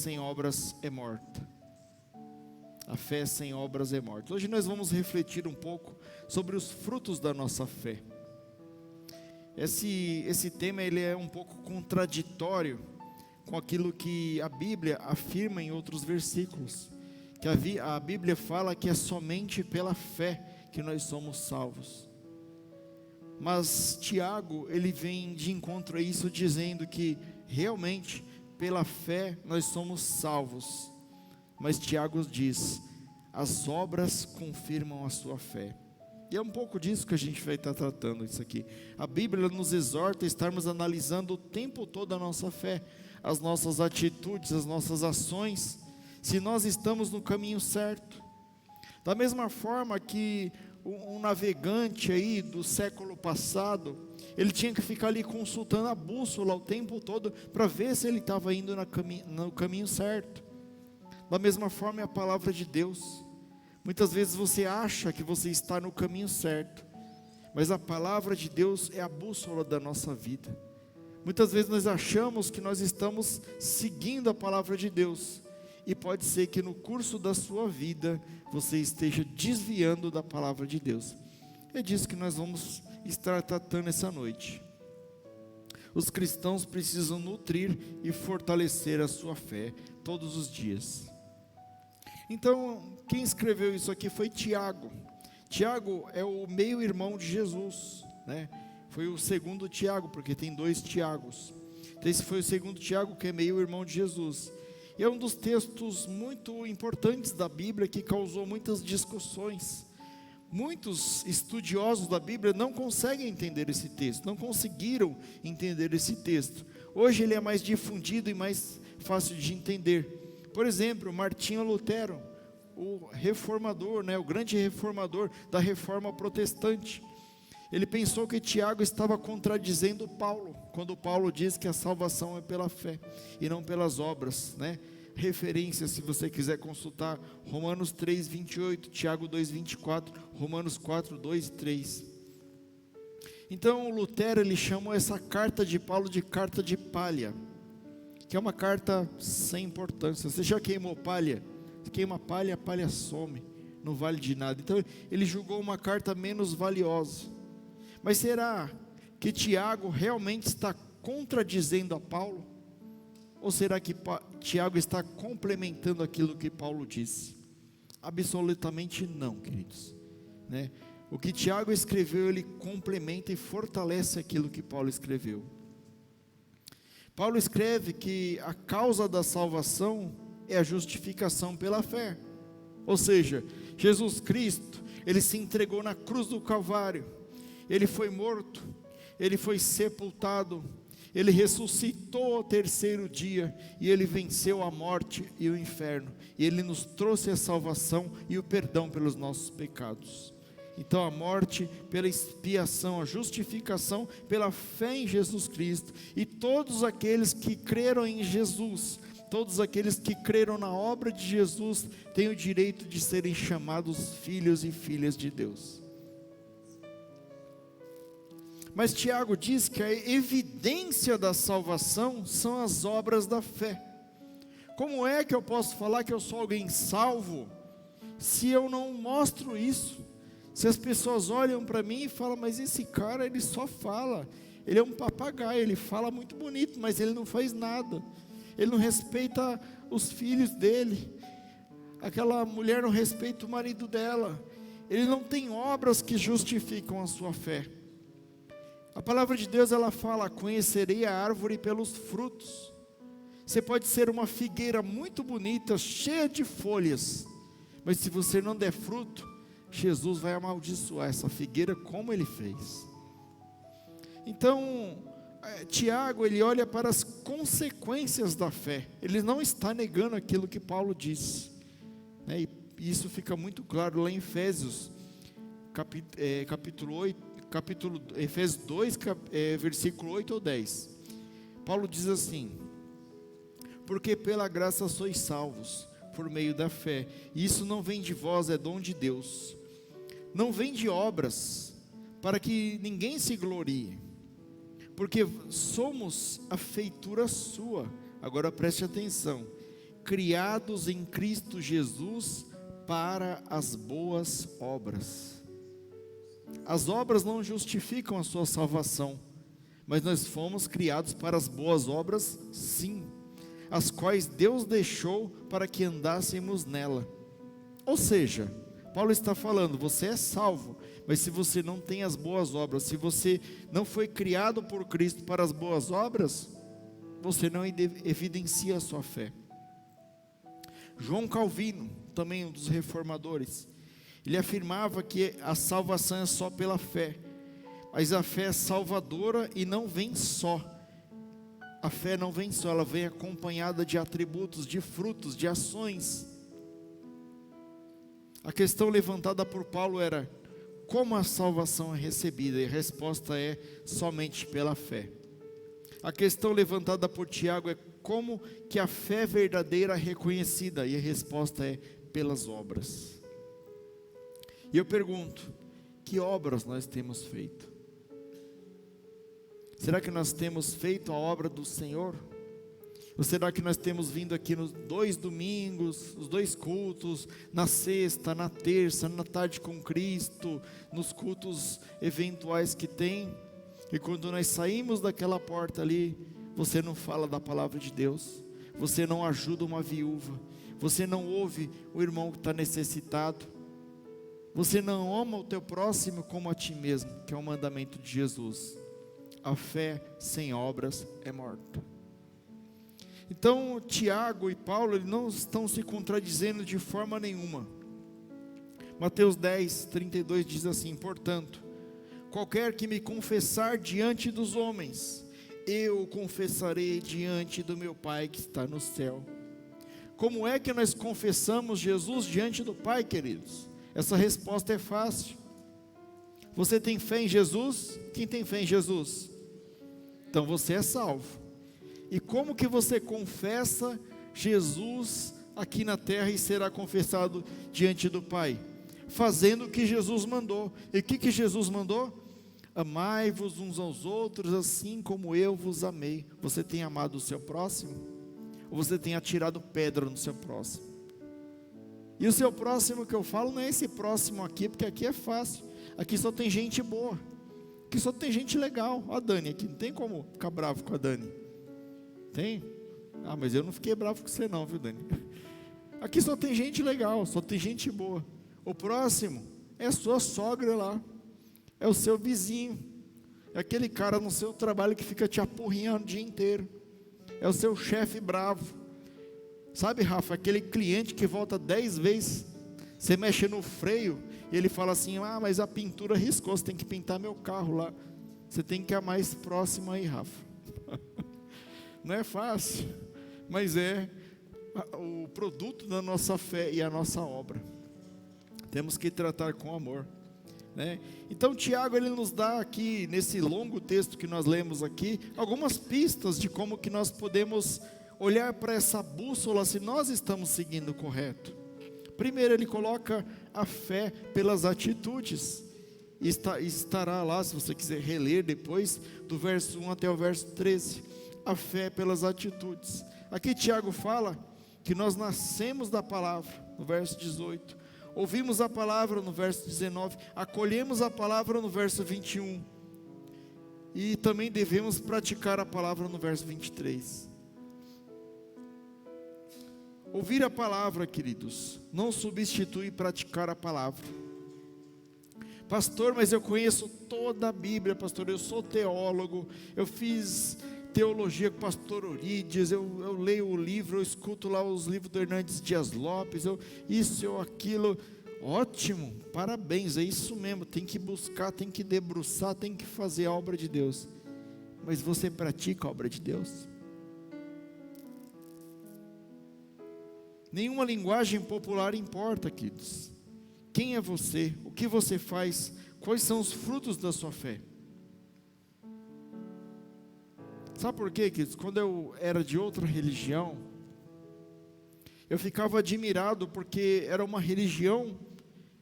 sem obras é morta. A fé sem obras é morta. Hoje nós vamos refletir um pouco sobre os frutos da nossa fé. Esse tema ele é um pouco contraditório com aquilo que a Bíblia afirma em outros versículos. Que a Bíblia fala que é somente pela fé que nós somos salvos. Mas Tiago, ele vem de encontro a isso, dizendo que realmente pela fé nós somos salvos. Mas Tiago diz, as obras confirmam a sua fé. E é um pouco disso que a gente vai estar tratando isso aqui. A Bíblia nos exorta a estarmos analisando o tempo todo a nossa fé, as nossas atitudes, as nossas ações, se nós estamos no caminho certo. Da mesma forma que um navegante aí do século passado, ele tinha que ficar ali consultando a bússola o tempo todo, para ver se ele estava indo no caminho certo. Da mesma forma é a palavra de Deus. Muitas vezes você acha que você está no caminho certo, mas a palavra de Deus é a bússola da nossa vida. Muitas vezes nós achamos que nós estamos seguindo a palavra de Deus, e pode ser que no curso da sua vida, você esteja desviando da palavra de Deus. É disso que nós vamos estar tratando essa noite. Os cristãos precisam nutrir e fortalecer a sua fé todos os dias. Então, quem escreveu isso aqui foi Tiago. Tiago é o meio-irmão de Jesus, né? Foi o segundo Tiago, porque tem 2 Tiagos. Então esse foi o segundo Tiago, que é meio-irmão de Jesus. E é um dos textos muito importantes da Bíblia, que causou muitas discussões. Muitos estudiosos da Bíblia não conseguem entender esse texto, não conseguiram entender esse texto. Hoje ele é mais difundido e mais fácil de entender. Por exemplo, Martinho Lutero, o reformador, o grande reformador da reforma protestante, ele pensou que Tiago estava contradizendo Paulo, quando Paulo diz que a salvação é pela fé e não pelas obras, Referência, se você quiser consultar, Romanos 3, 28, Tiago 2, 24, Romanos 4, 2 e 3. Então Lutero, ele chamou essa carta de Paulo de carta de palha, que é uma carta sem importância. Você já queimou palha? Você queima palha, a palha some, não vale de nada. Então ele julgou uma carta menos valiosa. Mas será que Tiago realmente está contradizendo a Paulo? Ou será que Tiago está complementando aquilo que Paulo disse? Absolutamente não, queridos, O que Tiago escreveu, ele complementa e fortalece aquilo que Paulo escreveu. Paulo escreve que a causa da salvação é a justificação pela fé. Ou seja, Jesus Cristo, ele se entregou na cruz do Calvário, ele foi morto, ele foi sepultado, ele ressuscitou ao 3º dia, e ele venceu a morte e o inferno, e ele nos trouxe a salvação e o perdão pelos nossos pecados. Então a morte pela expiação, a justificação pela fé em Jesus Cristo, e todos aqueles que creram em Jesus, todos aqueles que creram na obra de Jesus, têm o direito de serem chamados filhos e filhas de Deus. Mas Tiago diz que a evidência da salvação são as obras da fé. Como é que eu posso falar que eu sou alguém salvo, se eu não mostro isso? Se as pessoas olham para mim e falam, mas esse cara, ele só fala, ele é um papagaio, ele fala muito bonito, mas ele não faz nada, ele não respeita os filhos dele, aquela mulher não respeita o marido dela, ele não tem obras que justificam a sua fé. A palavra de Deus, ela fala, conhecerei a árvore pelos frutos. Você pode ser uma figueira muito bonita, cheia de folhas, mas se você não der fruto, Jesus vai amaldiçoar essa figueira como ele fez. Então, Tiago, ele olha para as consequências da fé. Ele não está negando aquilo que Paulo disse, e isso fica muito claro lá em Efésios, Efésios 2, versículo 8 ou 10. Paulo diz assim: porque pela graça sois salvos, por meio da fé, e isso não vem de vós, é dom de Deus, não vem de obras, para que ninguém se glorie, porque somos a feitura sua. Agora preste atenção: criados em Cristo Jesus para as boas obras. As obras não justificam a sua salvação, mas nós fomos criados para as boas obras, sim, as quais Deus deixou para que andássemos nela. Ou seja, Paulo está falando, você é salvo, mas se você não tem as boas obras, se você não foi criado por Cristo para as boas obras, você não evidencia a sua fé. João Calvino, também um dos reformadores, ele afirmava que a salvação é só pela fé, mas a fé é salvadora e não vem só. A fé não vem só, ela vem acompanhada de atributos, de frutos, de ações. A questão levantada por Paulo era: como a salvação é recebida? E a resposta é: somente pela fé. A questão levantada por Tiago é: como que a fé verdadeira é reconhecida? E a resposta é: pelas obras. E eu pergunto: que obras nós temos feito? Será que nós temos feito a obra do Senhor? Ou será que nós temos vindo aqui nos 2 domingos, os 2 cultos, na sexta, na terça, na tarde com Cristo, nos cultos eventuais que tem, e quando nós saímos daquela porta ali, você não fala da palavra de Deus, você não ajuda uma viúva, você não ouve o irmão que está necessitado, você não ama o teu próximo como a ti mesmo, que é o mandamento de Jesus. A fé sem obras é morta. Então, Tiago e Paulo, eles não estão se contradizendo de forma nenhuma. Mateus 10, 32 diz assim: portanto, qualquer que me confessar diante dos homens, eu o confessarei diante do meu Pai que está no céu. Como é que nós confessamos Jesus diante do Pai, queridos? Essa resposta é fácil. Você tem fé em Jesus? Quem tem fé em Jesus? Então você é salvo. E como que você confessa Jesus aqui na terra e será confessado diante do Pai? Fazendo o que Jesus mandou. E o que Jesus mandou? Amai-vos uns aos outros assim como eu vos amei. Você tem amado o seu próximo? Ou você tem atirado pedra no seu próximo? E o seu próximo que eu falo não é esse próximo aqui, porque aqui é fácil. Aqui só tem gente boa. Aqui só tem gente legal. Ó a Dani aqui, não tem como ficar bravo com a Dani. Tem? Ah, mas eu não fiquei bravo com você não, viu, Dani? Aqui só tem gente legal, só tem gente boa. O próximo é a sua sogra lá, é o seu vizinho, é aquele cara no seu trabalho que fica te apurrinhando o dia inteiro, é o seu chefe bravo. Sabe, Rafa, aquele cliente que volta 10 vezes, você mexe no freio, e ele fala assim: ah, mas a pintura riscou, você tem que pintar meu carro lá. Você tem que amar esse próximo aí, Rafa. Não é fácil, mas é o produto da nossa fé e a nossa obra. Temos que tratar com amor, né? Então Tiago, ele nos dá aqui, nesse longo texto que nós lemos aqui, algumas pistas de como que nós podemos olhar para essa bússola, se nós estamos seguindo correto. Primeiro ele coloca a fé pelas atitudes, estará lá, se você quiser reler depois, do verso 1 até o verso 13, a fé pelas atitudes. Aqui Tiago fala que nós nascemos da palavra, no verso 18, ouvimos a palavra no verso 19, acolhemos a palavra no verso 21, e também devemos praticar a palavra no verso 23. Ouvir a palavra, queridos, não substitui praticar a palavra. Pastor, mas eu conheço toda a Bíblia, pastor, eu sou teólogo, eu fiz teologia com o pastor Orídias, eu leio o livro, eu escuto lá os livros do Hernandes Dias Lopes, eu aquilo. Ótimo, parabéns, é isso mesmo, tem que buscar, tem que debruçar, tem que fazer a obra de Deus. Mas você pratica a obra de Deus? Nenhuma linguagem popular importa, queridos. Quem é você? O que você faz? Quais são os frutos da sua fé? Sabe por quê, queridos? Quando eu era de outra religião, eu ficava admirado, porque era uma religião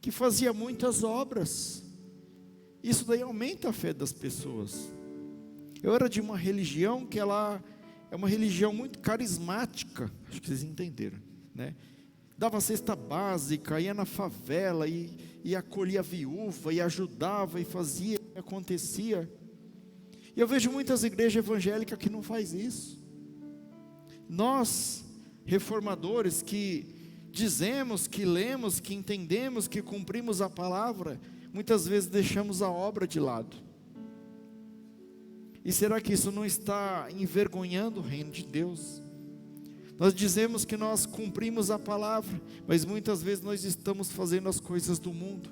que fazia muitas obras. Isso daí aumenta a fé das pessoas. Eu era de uma religião que ela é uma religião muito carismática, acho que vocês entenderam, né? Dava cesta básica, ia na favela, e acolhia a viúva, e ajudava, e fazia, e acontecia. E eu vejo muitas igrejas evangélicas que não faz isso. Nós, reformadores, que dizemos, que lemos, que entendemos, que cumprimos a palavra, muitas vezes deixamos a obra de lado. E será que isso não está envergonhando o reino de Deus? Nós dizemos que nós cumprimos a palavra, mas muitas vezes nós estamos fazendo as coisas do mundo.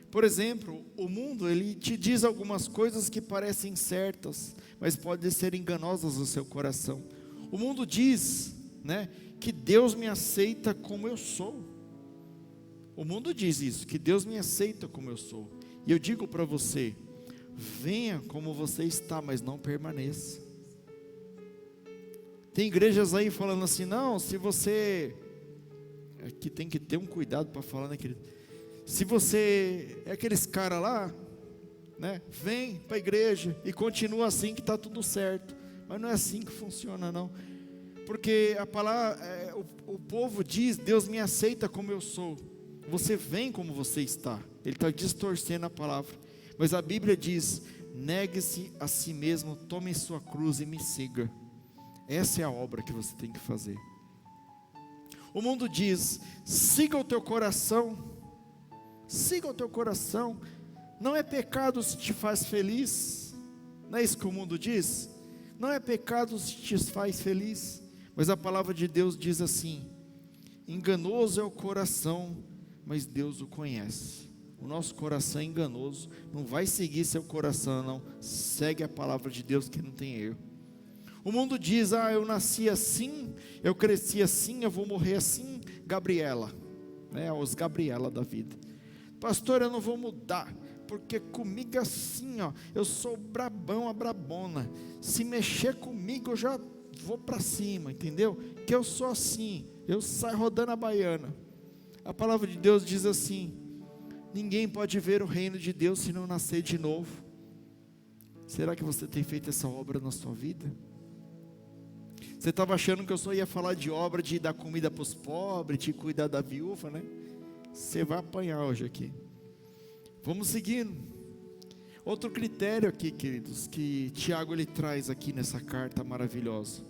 Por exemplo, o mundo, ele te diz algumas coisas que parecem certas, mas podem ser enganosas no seu coração. O mundo diz, né, que Deus me aceita como eu sou. O mundo diz isso, que Deus me aceita como eu sou. E eu digo para você, venha como você está, mas não permaneça. Tem igrejas aí falando assim, não, se você, aqui tem que ter um cuidado para falar, né, querido? Se você é aqueles caras lá, né, vem para a igreja e continua assim que está tudo certo. Mas não é assim que funciona, não. Porque a palavra, o povo diz, Deus me aceita como eu sou. Você vem como você está. Ele está distorcendo a palavra. Mas a Bíblia diz, negue-se a si mesmo, tome sua cruz e me siga. Essa é a obra que você tem que fazer. O mundo diz, siga o teu coração. Siga o teu coração. Não é pecado se te faz feliz. Não é isso que o mundo diz? Não é pecado se te faz feliz. Mas a palavra de Deus diz assim, enganoso é o coração, mas Deus o conhece. O nosso coração é enganoso. Não vai seguir seu coração, não. Segue a palavra de Deus que não tem erro. O mundo diz, eu nasci assim, eu cresci assim, eu vou morrer assim. Gabriela, né, os Gabriela da vida. Pastor, eu não vou mudar, porque comigo é assim, eu sou brabão, a brabona. Se mexer comigo eu já vou para cima, entendeu? Que eu sou assim, eu saio rodando a baiana. A palavra de Deus diz assim, ninguém pode ver o reino de Deus se não nascer de novo. Será que você tem feito essa obra na sua vida? Você estava achando que eu só ia falar de obra, de dar comida para os pobres, de cuidar da viúva, né? Você vai apanhar hoje aqui. Vamos seguindo. Outro critério aqui, queridos, que Tiago ele traz aqui nessa carta maravilhosa.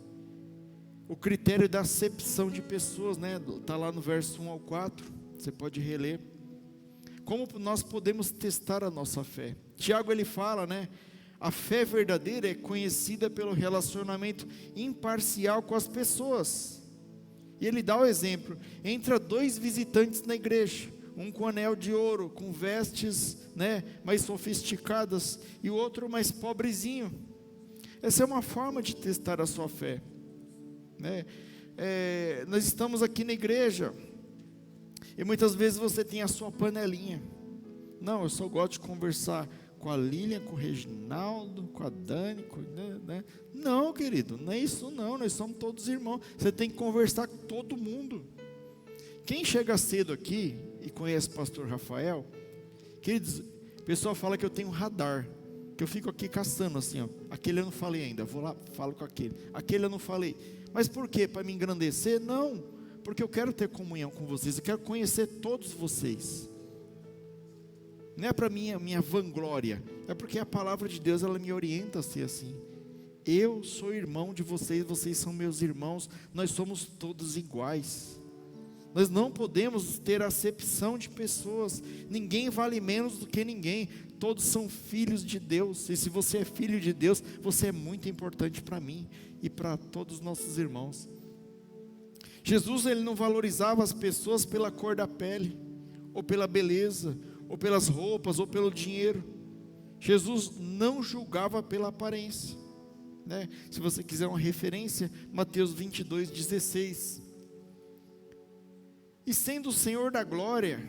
O critério da acepção de pessoas, né? Está lá no verso 1 ao 4, você pode reler. Como nós podemos testar a nossa fé? Tiago ele fala, né? A fé verdadeira é conhecida pelo relacionamento imparcial com as pessoas. E ele dá o exemplo, entra dois visitantes na igreja, um com anel de ouro, com vestes, né, mais sofisticadas, e o outro mais pobrezinho. Essa é uma forma de testar a sua fé, né? Nós estamos aqui na igreja, e muitas vezes você tem a sua panelinha. Não, eu só gosto de conversar com a Lilian, com o Reginaldo, com a Dani, né? Não, querido, não é isso não, nós somos todos irmãos. Você tem que conversar com todo mundo. Quem chega cedo aqui e conhece o pastor Rafael, queridos, o pessoal fala que eu tenho radar, que eu fico aqui caçando assim, aquele eu não falei ainda, vou lá, falo com aquele eu não falei. Mas por quê? Para me engrandecer? Não, porque eu quero ter comunhão com vocês, eu quero conhecer todos vocês. Não é para minha vanglória, é porque a palavra de Deus ela me orienta a ser assim. Eu sou irmão de vocês, vocês são meus irmãos, nós somos todos iguais. Nós não podemos ter acepção de pessoas, ninguém vale menos do que ninguém, todos são filhos de Deus, e se você é filho de Deus, você é muito importante para mim e para todos os nossos irmãos. Jesus ele não valorizava as pessoas pela cor da pele, ou pela beleza, ou pelas roupas, ou pelo dinheiro. Jesus não julgava pela aparência, né? Se você quiser uma referência, Mateus 22:16. E sendo o Senhor da glória,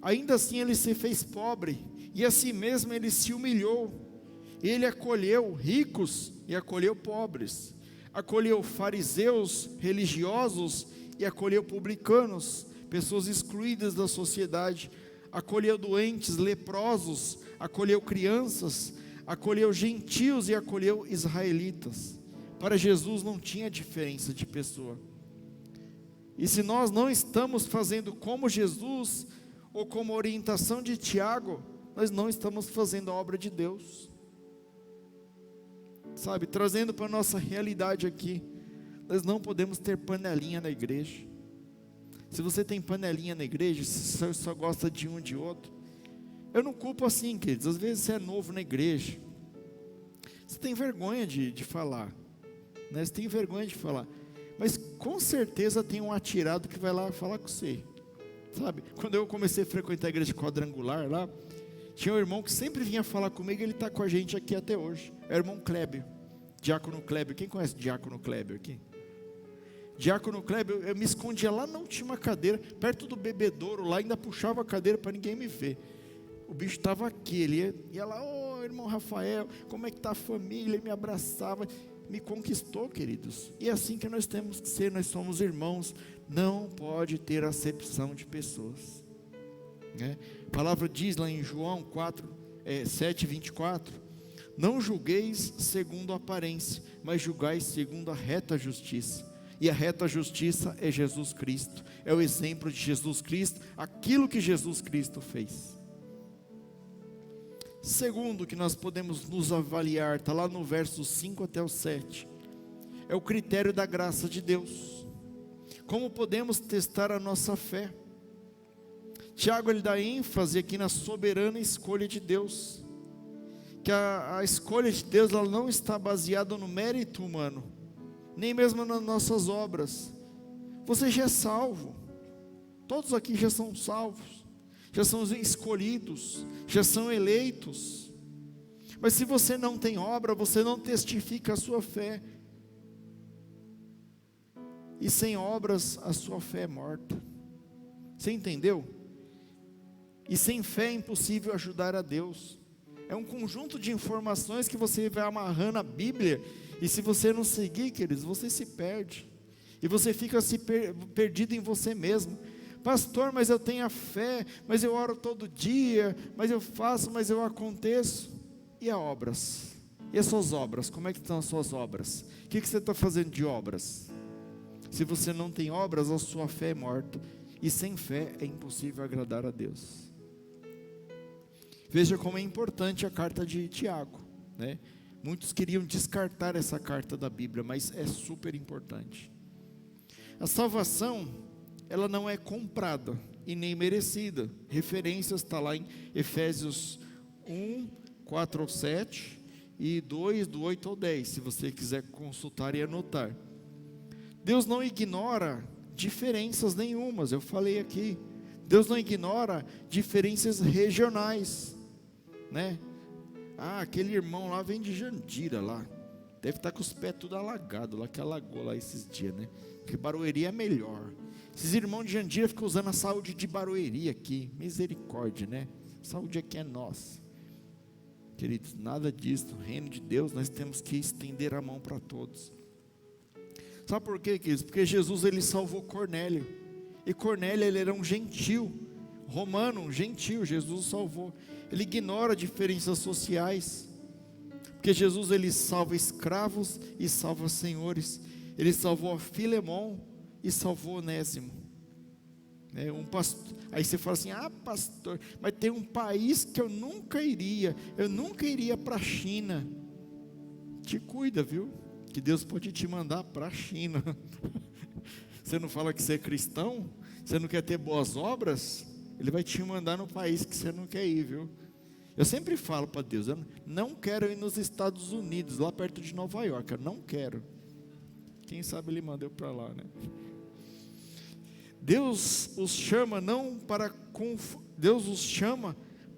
ainda assim ele se fez pobre, e a si mesmo ele se humilhou. Ele acolheu ricos e acolheu pobres, acolheu fariseus religiosos e acolheu publicanos, pessoas excluídas da sociedade, acolheu doentes, leprosos, acolheu crianças, acolheu gentios e acolheu israelitas. Para Jesus não tinha diferença de pessoa. E se nós não estamos fazendo como Jesus, ou como orientação de Tiago, nós não estamos fazendo a obra de Deus. Sabe, trazendo para a nossa realidade aqui, nós não podemos ter panelinha na igreja. Se você tem panelinha na igreja, se você só gosta de um de outro, eu não culpo assim, queridos. Às vezes você é novo na igreja, você tem vergonha de falar, né? Você tem vergonha de falar, mas com certeza tem um atirado que vai lá falar com você, sabe? Quando eu comecei a frequentar a igreja quadrangular lá, tinha um irmão que sempre vinha falar comigo, ele está com a gente aqui até hoje, é o irmão Kleber, Diácono Kleber. Quem conhece o Diácono Kleber aqui? Diácono Kleber, eu me escondia lá na última cadeira, perto do bebedouro lá, ainda puxava a cadeira para ninguém me ver. O bicho estava aqui, ele ia lá, ô irmão Rafael, como é que está a família? Ele me abraçava, me conquistou, queridos. E é assim que nós temos que ser, nós somos irmãos, não pode ter acepção de pessoas, né? A palavra diz lá em João 7:24, não julgueis segundo a aparência, mas julgai segundo a reta justiça. E a reta justiça é Jesus Cristo, é o exemplo de Jesus Cristo, aquilo que Jesus Cristo fez. Segundo que nós podemos nos avaliar, está lá no verso 5 até o 7, é o critério da graça de Deus. Como podemos testar a nossa fé? Tiago, ele dá ênfase aqui na soberana escolha de Deus, que a escolha de Deus, ela não está baseada no mérito humano, nem mesmo nas nossas obras. Você já é salvo, todos aqui já são salvos, já são escolhidos, já são eleitos, mas se você não tem obra, você não testifica a sua fé, e sem obras a sua fé é morta. Você entendeu? E sem fé é impossível ajudar a Deus. É um conjunto de informações que você vai amarrando a Bíblia, e se você não seguir, queridos, você se perde, e você fica perdido em você mesmo. Pastor, mas eu tenho a fé, mas eu oro todo dia, mas eu faço, mas eu aconteço. E as obras? E as suas obras? Como é que estão as suas obras? O que você está fazendo de obras? Se você não tem obras, a sua fé é morta, e sem fé é impossível agradar a Deus. Veja como é importante a carta de Tiago, né? Muitos queriam descartar essa carta da Bíblia, mas é super importante. A salvação, ela não é comprada e nem merecida. Referências está lá em Efésios 1, 4 ao 7 e 2, do 8 ao 10, se você quiser consultar e anotar. Deus não ignora diferenças nenhumas, eu falei aqui. Deus não ignora diferenças regionais, né? Ah, aquele irmão lá vem de Jandira lá, deve estar com os pés tudo alagados lá, que alagou lá esses dias, né? Porque Barueri é melhor. Esses irmãos de Jandira ficam usando a saúde de Barueri aqui, misericórdia, né? Saúde aqui é nossa. Queridos, nada disso, no reino de Deus nós temos que estender a mão para todos. Sabe por quê, queridos? Porque Jesus, ele salvou Cornélio, e Cornélio, ele era um gentil, romano, um gentil, Jesus o salvou. Ele ignora diferenças sociais, porque Jesus, ele salva escravos e salva senhores. Ele salvou a Filemon e salvou Onésimo, né? Aí você fala assim, ah pastor, mas tem um país que eu nunca iria para a China. Te cuida, viu? Que Deus pode te mandar para a China. Você não fala que você é cristão? Você não quer ter boas obras? Ele vai te mandar no país que você não quer ir, viu? Eu sempre falo para Deus, eu não quero ir nos Estados Unidos, lá perto de Nova York, eu não quero. Quem sabe Ele manda eu para lá, né? Deus os chama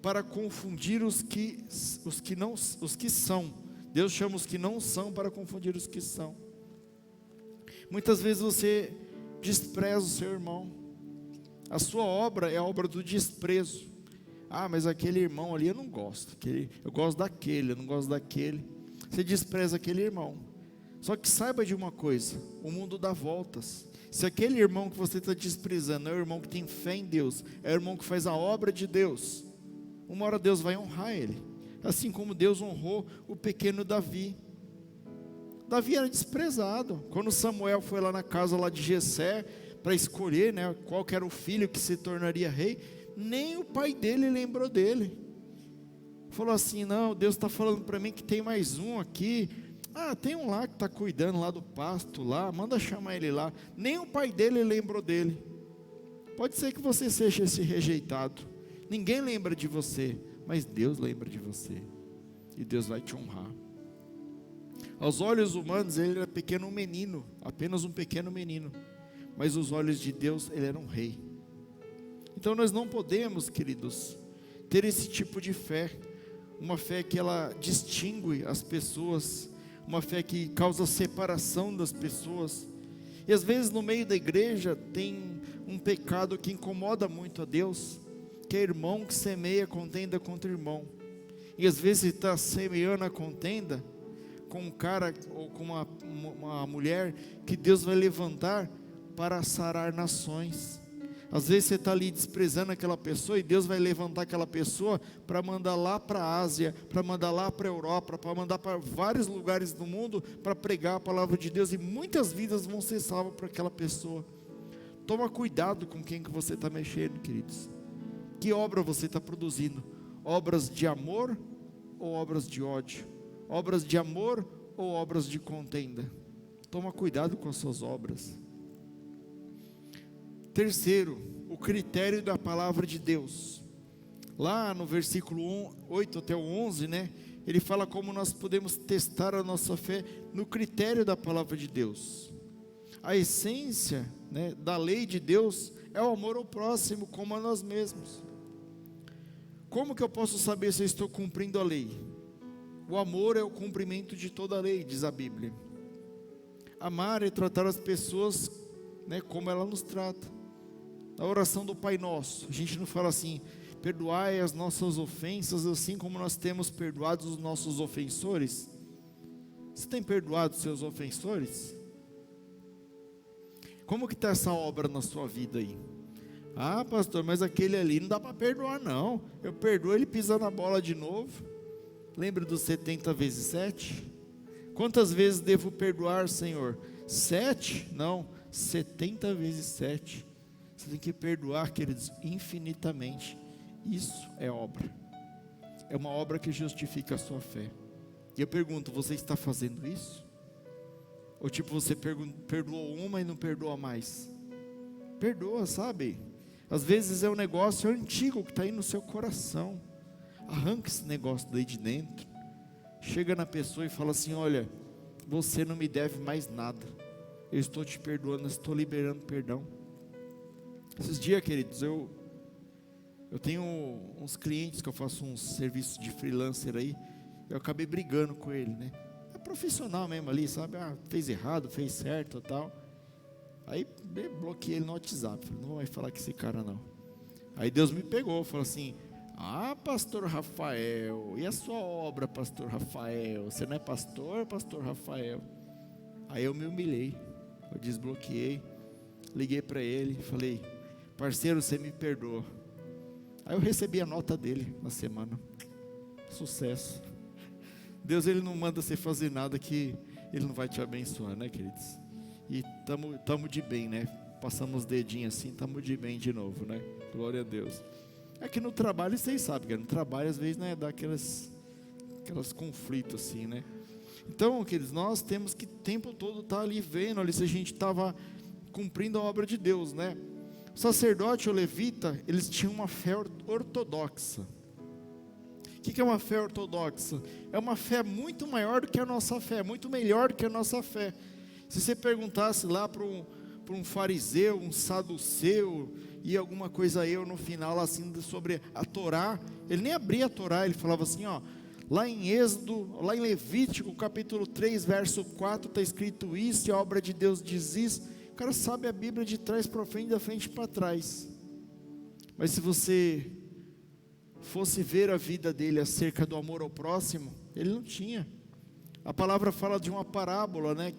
para confundir os que são. Deus chama os que não são para confundir os que são. Muitas vezes você despreza o seu irmão. A sua obra é a obra do desprezo. Ah, mas aquele irmão ali eu não gosto. Eu gosto daquele, eu não gosto daquele. Você despreza aquele irmão. Só que saiba de uma coisa, o mundo dá voltas. Se aquele irmão que você está desprezando é o irmão que tem fé em Deus, é o irmão que faz a obra de Deus, uma hora Deus vai honrar ele. assim como Deus honrou o pequeno Davi. Davi era desprezado. Quando Samuel foi lá na casa lá de Jessé para escolher, né, qual que era o filho que se tornaria rei, nem o pai dele lembrou dele. Falou assim: não, Deus está falando para mim que tem mais um aqui. Tem um lá que está cuidando lá do pasto lá, manda chamar ele lá. Nem o pai dele lembrou dele. Pode ser que você seja esse rejeitado. Ninguém lembra de você, mas Deus lembra de você. E Deus vai te honrar. Aos olhos humanos ele era pequeno menino, apenas um pequeno menino. Mas aos olhos de Deus ele era um rei. Então nós não podemos, queridos, ter esse tipo de fé. Uma fé que ela distingue as pessoas, uma fé que causa separação das pessoas. E às vezes no meio da igreja tem um pecado que incomoda muito a Deus, que é irmão que semeia contenda contra irmão. E às vezes ele está semeando a contenda com um cara ou com uma mulher que Deus vai levantar para sarar nações. Às vezes você está ali desprezando aquela pessoa e Deus vai levantar aquela pessoa para mandar lá para a Ásia, para mandar lá para a Europa, para mandar para vários lugares do mundo para pregar a palavra de Deus, e muitas vidas vão ser salvas por aquela pessoa. Toma cuidado com quem que você está mexendo, queridos. Que obra você está produzindo? Obras de amor ou obras de ódio? Obras de amor ou obras de contenda? Toma cuidado com as suas obras. Terceiro, o critério da palavra de Deus. Lá no versículo 8 até o 11, né? Ele fala como nós podemos testar a nossa fé no critério da palavra de Deus. A essência, né, da lei de Deus é o amor ao próximo como a nós mesmos. Como que eu posso saber se eu estou cumprindo a lei? O amor é o cumprimento de toda a lei, diz a Bíblia. Amar é tratar as pessoas, né, como ela nos trata. Na oração do Pai Nosso, a gente não fala assim: perdoai as nossas ofensas, assim como nós temos perdoado os nossos ofensores. Você tem perdoado os seus ofensores? Como que está essa obra na sua vida aí? Pastor, mas aquele ali não dá para perdoar não. Eu perdoo, ele pisa na bola de novo. Lembra dos 70 vezes 7? Quantas vezes devo perdoar, Senhor? 7? Não, 70 vezes 7. Você tem que perdoar, queridos, infinitamente. Isso é obra. É uma obra que justifica a sua fé. E eu pergunto, você está fazendo isso? Ou tipo, você perdoou uma e não perdoa mais? Perdoa, sabe? Às vezes é um negócio antigo que está aí no seu coração. Arranca esse negócio daí de dentro. Chega na pessoa e fala assim: olha, você não me deve mais nada. Eu estou te perdoando, eu estou liberando perdão. Esses dias, queridos, eu tenho uns clientes que eu faço uns serviços de freelancer aí. Eu acabei brigando com ele, né? É profissional mesmo ali, sabe? Fez errado, fez certo e tal. Aí bloqueei ele no WhatsApp. Falei: não vai falar com esse cara não. Aí Deus me pegou, falou assim: pastor Rafael, e a sua obra, pastor Rafael? Você não é pastor, pastor Rafael? Aí eu me humilhei, eu desbloqueei, liguei para ele, falei: parceiro, você me perdoa. Aí eu recebi a nota dele na semana. Sucesso. Deus, ele não manda você fazer nada que ele não vai te abençoar, né, queridos? E tamo de bem, né? Passamos os dedinhos assim, tamo de bem de novo, né? Glória a Deus. É que no trabalho, vocês sabem, que no trabalho às vezes, né, dá aquelas conflitos assim, né? Então, queridos, nós temos que o tempo todo estar ali vendo ali se a gente estava cumprindo a obra de Deus, né? O sacerdote ou levita, eles tinham uma fé ortodoxa. O que é uma fé ortodoxa? É uma fé muito maior do que a nossa fé, muito melhor do que a nossa fé. Se você perguntasse lá para um fariseu, um saduceu, e alguma coisa eu no final assim sobre a Torá, ele nem abria a Torá, ele falava assim, lá em Êxodo, lá em Levítico, capítulo 3, verso 4, está escrito isso, e a obra de Deus diz isso. O cara sabe a Bíblia de trás para frente, da frente para trás. Mas se você fosse ver a vida dele acerca do amor ao próximo, ele não tinha. A palavra fala de uma parábola, né,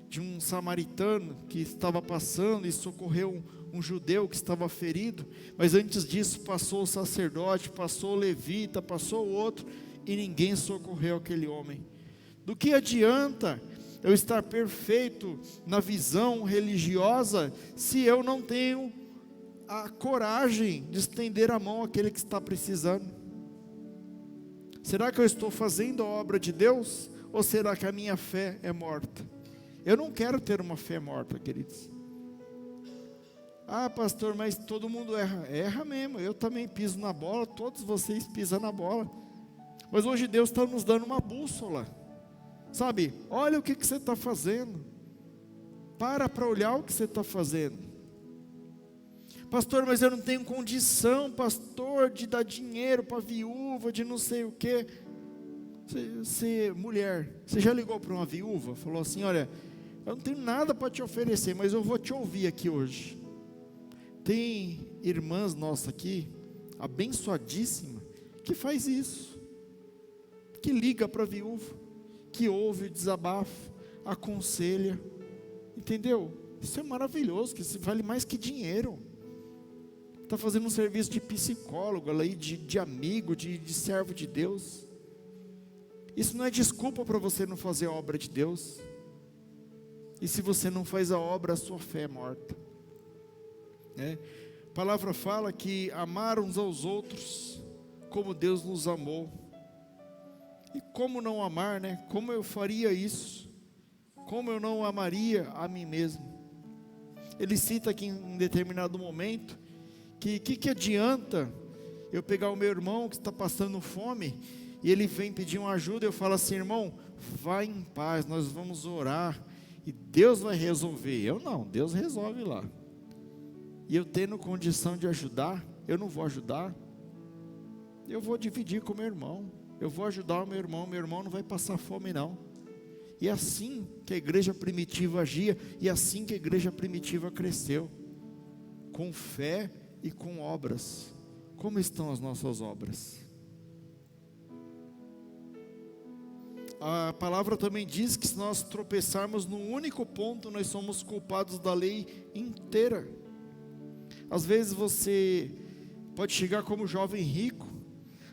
de um samaritano que estava passando e socorreu um judeu que estava ferido, mas antes disso passou o sacerdote, passou o levita, passou o outro, e ninguém socorreu aquele homem. Do que adianta eu estar perfeito na visão religiosa se eu não tenho a coragem de estender a mão àquele que está precisando? Será que eu estou fazendo a obra de Deus? Ou será que a minha fé é morta? Eu não quero ter uma fé morta, queridos. Ah, pastor, mas todo mundo erra. Erra mesmo, eu também piso na bola, todos vocês pisam na bola. Mas hoje Deus está nos dando uma bússola. Sabe, olha o que você está fazendo. Para olhar o que você está fazendo. Pastor, mas eu não tenho condição, pastor, de dar dinheiro para viúva, de não sei o quê. Você, mulher, você já ligou para uma viúva? Falou assim, olha, eu não tenho nada para te oferecer, mas eu vou te ouvir aqui hoje. Tem irmãs nossas aqui, abençoadíssima, que faz isso. Que liga para a viúva, que ouve o desabafo, aconselha. Entendeu? Isso é maravilhoso, que isso vale mais que dinheiro. Está fazendo um serviço de psicólogo, de amigo, de servo de Deus. Isso não é desculpa para você não fazer a obra de Deus. E se você não faz a obra, a sua fé é morta. A palavra fala que amar uns aos outros como Deus nos amou. E como não amar, né? Como eu faria isso? Como eu não amaria a mim mesmo? Ele cita aqui em determinado momento que adianta eu pegar o meu irmão que está passando fome e ele vem pedir uma ajuda, eu falo assim, irmão, vai em paz, nós vamos orar e Deus vai resolver. Eu não, Deus resolve lá. E eu tendo condição de ajudar, eu não vou ajudar. Eu vou dividir com o meu irmão, eu vou ajudar o meu irmão não vai passar fome não. E é assim que a igreja primitiva agia, e é assim que a igreja primitiva cresceu, com fé e com obras. Como estão as nossas obras? A palavra também diz que se nós tropeçarmos num único ponto, nós somos culpados da lei inteira. Às vezes você pode chegar como jovem rico.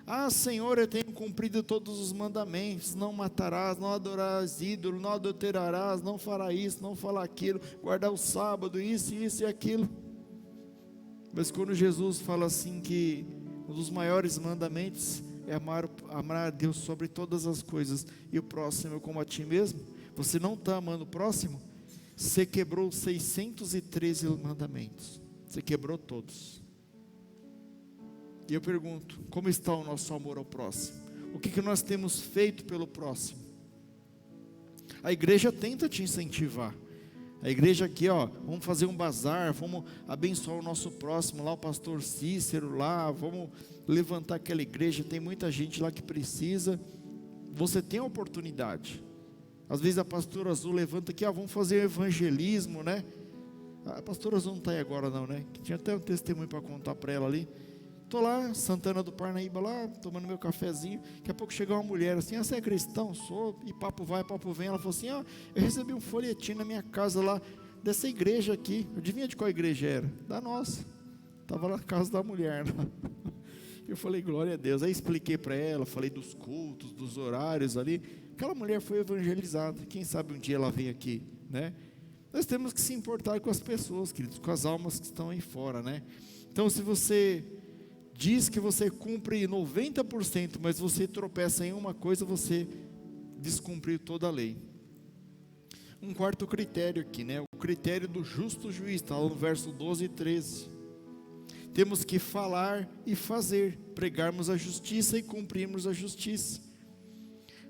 Ah, Senhor, eu tenho cumprido todos os mandamentos. Não matarás, não adorarás ídolo, não adulterarás, não farás isso, não farás aquilo, guardar o sábado, isso e aquilo. Mas quando Jesus fala assim que um dos maiores mandamentos é amar a Deus sobre todas as coisas e o próximo como a ti mesmo, você não está amando o próximo, você quebrou 613 mandamentos, você quebrou todos. E eu pergunto, como está o nosso amor ao próximo? O que nós temos feito pelo próximo? A igreja tenta te incentivar. A igreja aqui, vamos fazer um bazar, vamos abençoar o nosso próximo, lá o pastor Cícero, lá, vamos levantar aquela igreja, tem muita gente lá que precisa. Você tem a oportunidade. Às vezes a pastora Azul levanta aqui, vamos fazer evangelismo, né? A pastora Azul não está aí agora não, né? Que tinha até um testemunho para contar para ela ali. Estou lá, Santana do Parnaíba lá, tomando meu cafezinho. Daqui a pouco chegou uma mulher assim, você é cristão? Sou. E papo vai, papo vem. Ela falou assim, eu recebi um folhetim na minha casa lá, dessa igreja aqui. Adivinha de qual igreja era? Da nossa. Estava lá na casa da mulher. Eu falei, glória a Deus. Aí expliquei para ela, falei dos cultos, dos horários ali. Aquela mulher foi evangelizada. Quem sabe um dia ela vem aqui, né? Nós temos que se importar com as pessoas, queridos, com as almas que estão aí fora, né? Então, se você diz que você cumpre 90%, mas você tropeça em uma coisa, você descumpriu toda a lei. Um quarto critério aqui, né? O critério do justo juiz, está lá no verso 12 e 13. Temos que falar e fazer, pregarmos a justiça e cumprirmos a justiça.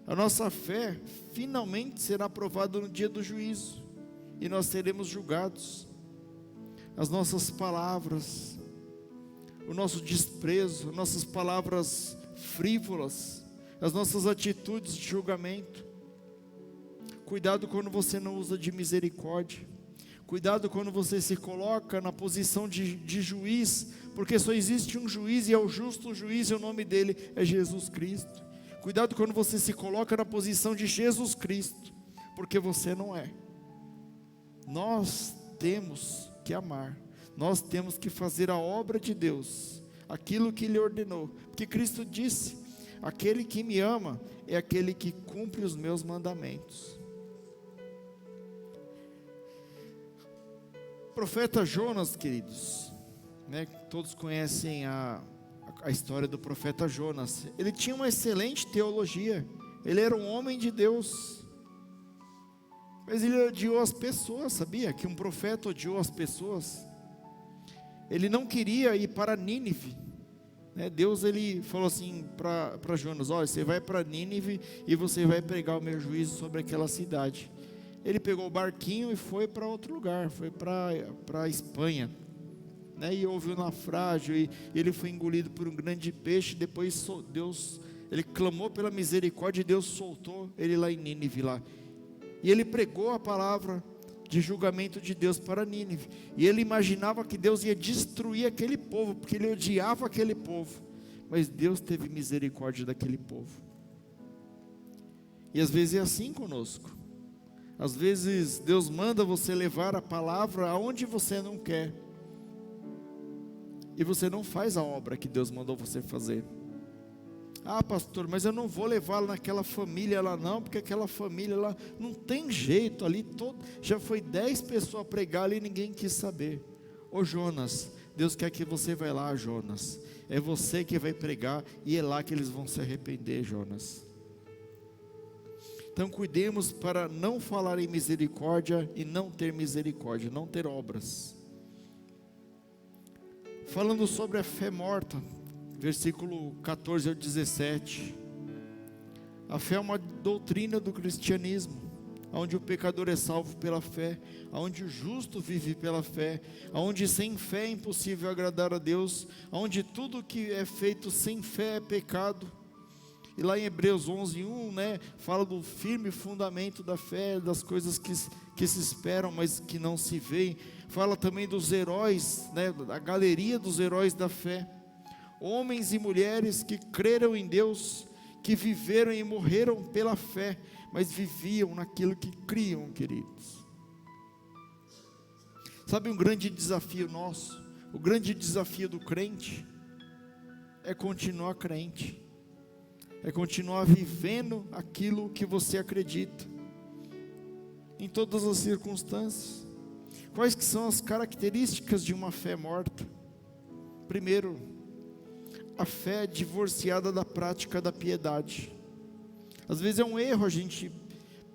A nossa fé finalmente será aprovada no dia do juízo, e nós seremos julgados. As nossas palavras, o nosso desprezo, as nossas palavras frívolas, as nossas atitudes de julgamento. Cuidado quando você não usa de misericórdia. Cuidado quando você se coloca na posição de juiz, porque só existe um juiz e é o justo juiz, e o nome dele é Jesus Cristo. Cuidado quando você se coloca na posição de Jesus Cristo, porque você não é. Nós temos que amar. Nós temos que fazer a obra de Deus, aquilo que Ele ordenou, porque Cristo disse, aquele que me ama é aquele que cumpre os meus mandamentos. O profeta Jonas, queridos, né, todos conhecem a história do profeta Jonas. Ele tinha uma excelente teologia, ele era um homem de Deus, mas ele odiou as pessoas. Sabia que um profeta odiou as pessoas? Ele não queria ir para Nínive, né? Deus, ele falou assim para Jonas: olha, você vai para Nínive e você vai pregar o meu juízo sobre aquela cidade. Ele pegou o barquinho e foi para outro lugar, foi para a Espanha, né? E houve um naufrágio, e ele foi engolido por um grande peixe. Depois Deus, ele clamou pela misericórdia, e Deus soltou ele lá em Nínive lá. E ele pregou a palavra de julgamento de Deus para Nínive, e ele imaginava que Deus ia destruir aquele povo, porque ele odiava aquele povo, mas Deus teve misericórdia daquele povo. E às vezes é assim conosco. Às vezes Deus manda você levar a palavra aonde você não quer, e você não faz a obra que Deus mandou você fazer. Ah, pastor, mas eu não vou levá-lo naquela família lá não, porque aquela família lá não tem jeito ali, já foi 10 pessoas pregar ali e ninguém quis saber. Ô Jonas, Deus quer que você vá lá, Jonas. É você que vai pregar, e é lá que eles vão se arrepender, Jonas. Então cuidemos para não falar em misericórdia e não ter misericórdia, não ter obras. Falando sobre a fé morta, versículo 14 ao 17. A fé é uma doutrina do cristianismo, onde o pecador é salvo pela fé, onde o justo vive pela fé, onde sem fé é impossível agradar a Deus, onde tudo que é feito sem fé é pecado. E lá em Hebreus 11:1, né, fala do firme fundamento da fé, das coisas que se esperam, mas que não se veem. Fala também dos heróis, né, da galeria dos heróis da fé. Homens e mulheres que creram em Deus, que viveram e morreram pela fé, mas viviam naquilo que criam, queridos. Sabe um grande desafio nosso? O grande desafio do crente é continuar crente, é continuar vivendo aquilo que você acredita, em todas as circunstâncias. Quais que são as características de uma fé morta? Primeiro, a fé divorciada da prática da piedade. Às vezes é um erro a gente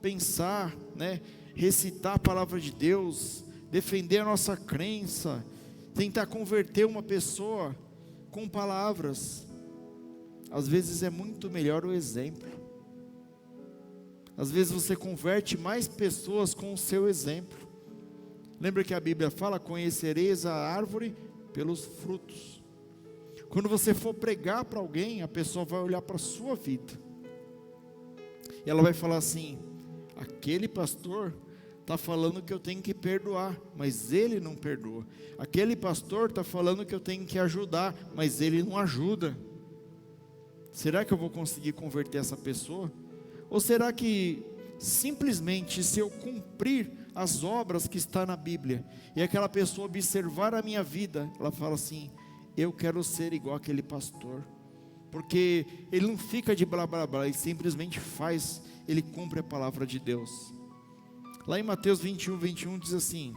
pensar, né, recitar a palavra de Deus, defender a nossa crença, tentar converter uma pessoa com palavras. Às vezes é muito melhor o exemplo. Às vezes você converte mais pessoas com o seu exemplo. Lembra que a Bíblia fala: conhecereis a árvore pelos frutos. Quando você for pregar para alguém, a pessoa vai olhar para a sua vida, e ela vai falar assim: aquele pastor está falando que eu tenho que perdoar, mas ele não perdoa. Aquele pastor está falando que eu tenho que ajudar, mas ele não ajuda. Será que eu vou conseguir converter essa pessoa? Ou será que simplesmente, se eu cumprir as obras que está na Bíblia, e aquela pessoa observar a minha vida, ela fala assim: eu quero ser igual aquele pastor, porque ele não fica de blá blá blá, ele simplesmente faz, ele cumpre a palavra de Deus. Lá em Mateus 21:21 diz assim: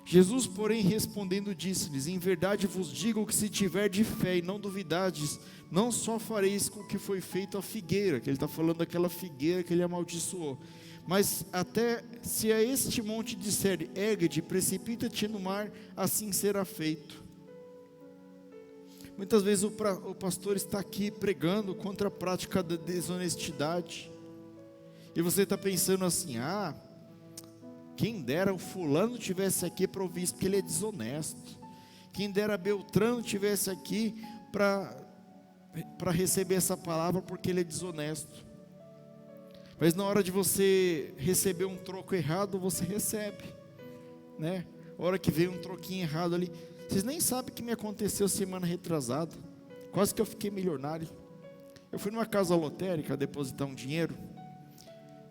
Jesus, porém, respondendo, disse-lhes: em verdade vos digo que se tiver de fé e não duvidardes, não só fareis com o que foi feito à figueira, que ele está falando daquela figueira que ele amaldiçoou, mas até se a este monte disser: ergue-te, precipita-te no mar, assim será feito. Muitas vezes o pastor está aqui pregando contra a prática da desonestidade, e você está pensando assim: ah, quem dera o fulano tivesse aqui para ouvir isso, porque ele é desonesto. Quem dera Beltrano tivesse aqui para receber essa palavra, porque ele é desonesto. Mas na hora de você receber um troco errado, você recebe, né? A hora que veio um troquinho errado ali, vocês nem sabem o que me aconteceu semana retrasada. Quase que eu fiquei milionário. Eu fui numa casa lotérica depositar um dinheiro,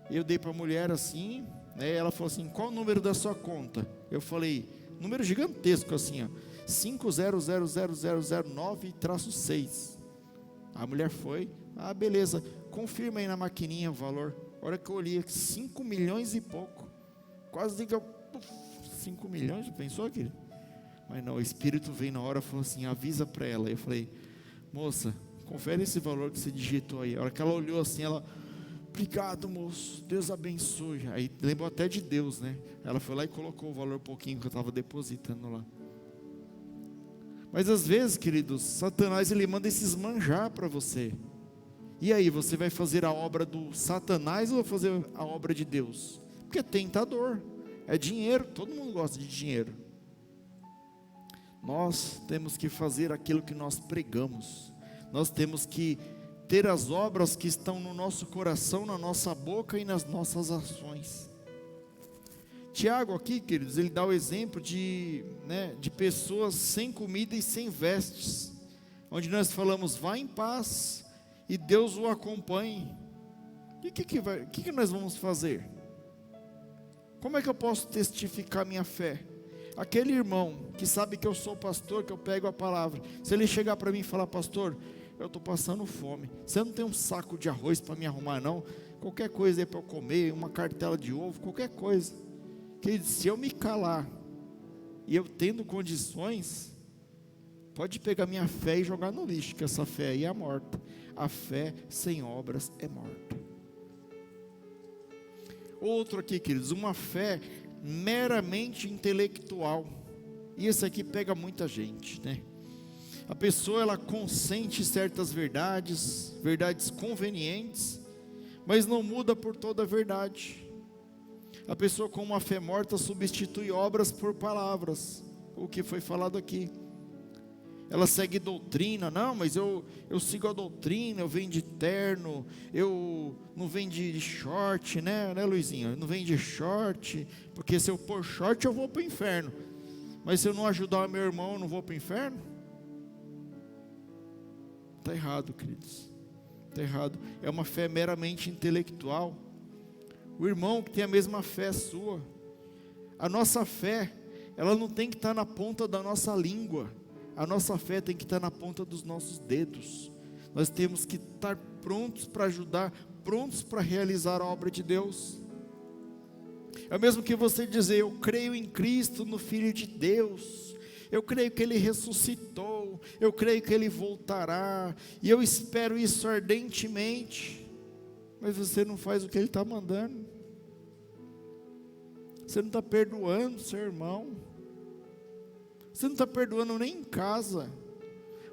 e eu dei para a mulher assim, né? Ela falou assim: qual o número da sua conta? Eu falei, número gigantesco assim, ó, 500009-6. A mulher foi, beleza, confirma aí na maquininha o valor. A hora que eu olhei, 5 milhões e pouco. Quase diga, 5 milhões, já pensou, querido? Mas não, o Espírito veio na hora e falou assim, avisa para ela. Eu falei, moça, confere esse valor que você digitou aí. A hora que ela olhou assim, ela, obrigado, moço, Deus abençoe. Aí lembrou até de Deus, né? Ela foi lá e colocou o valor pouquinho que eu estava depositando lá. Mas às vezes, queridos, Satanás ele manda esses manjar para você. E aí, você vai fazer a obra do Satanás ou vai fazer a obra de Deus? Porque é tentador, é dinheiro, todo mundo gosta de dinheiro. Nós temos que fazer aquilo que nós pregamos. Nós temos que ter as obras que estão no nosso coração, na nossa boca e nas nossas ações. Tiago aqui, queridos, ele dá o exemplo de pessoas sem comida e sem vestes, onde nós falamos, vá em paz e Deus o acompanhe. E o que nós vamos fazer? Como é que eu posso testificar minha fé? Aquele irmão que sabe que eu sou pastor, que eu pego a palavra, se ele chegar para mim e falar, pastor, eu estou passando fome, você não tem um saco de arroz para me arrumar não? Qualquer coisa aí para eu comer, uma cartela de ovo, qualquer coisa. Querido, se eu me calar, e eu tendo condições, pode pegar minha fé e jogar no lixo, que essa fé aí é morta. A fé sem obras é morta. Outro aqui, queridos, uma fé meramente intelectual. E esse aqui pega muita gente, né? A pessoa, ela consente certas verdades convenientes, mas não muda por toda a verdade. A pessoa com uma fé morta substitui obras por palavras, o que foi falado aqui. Ela segue doutrina, não, mas eu sigo a doutrina, eu venho de terno, eu não venho de short, né Luizinho? Eu não venho de short, porque se eu pôr short eu vou para o inferno, mas se eu não ajudar o meu irmão eu não vou para o inferno? Está errado, queridos, está errado. É uma fé meramente intelectual. O irmão que tem a mesma fé sua, a nossa fé, ela não tem que estar na ponta da nossa língua, a nossa fé tem que estar na ponta dos nossos dedos. Nós temos que estar prontos para ajudar, prontos para realizar a obra de Deus. É o mesmo que você dizer, eu creio em Cristo, no Filho de Deus, eu creio que Ele ressuscitou, eu creio que Ele voltará, e eu espero isso ardentemente, mas você não faz o que Ele está mandando, você não está perdoando seu irmão, você não está perdoando nem em casa,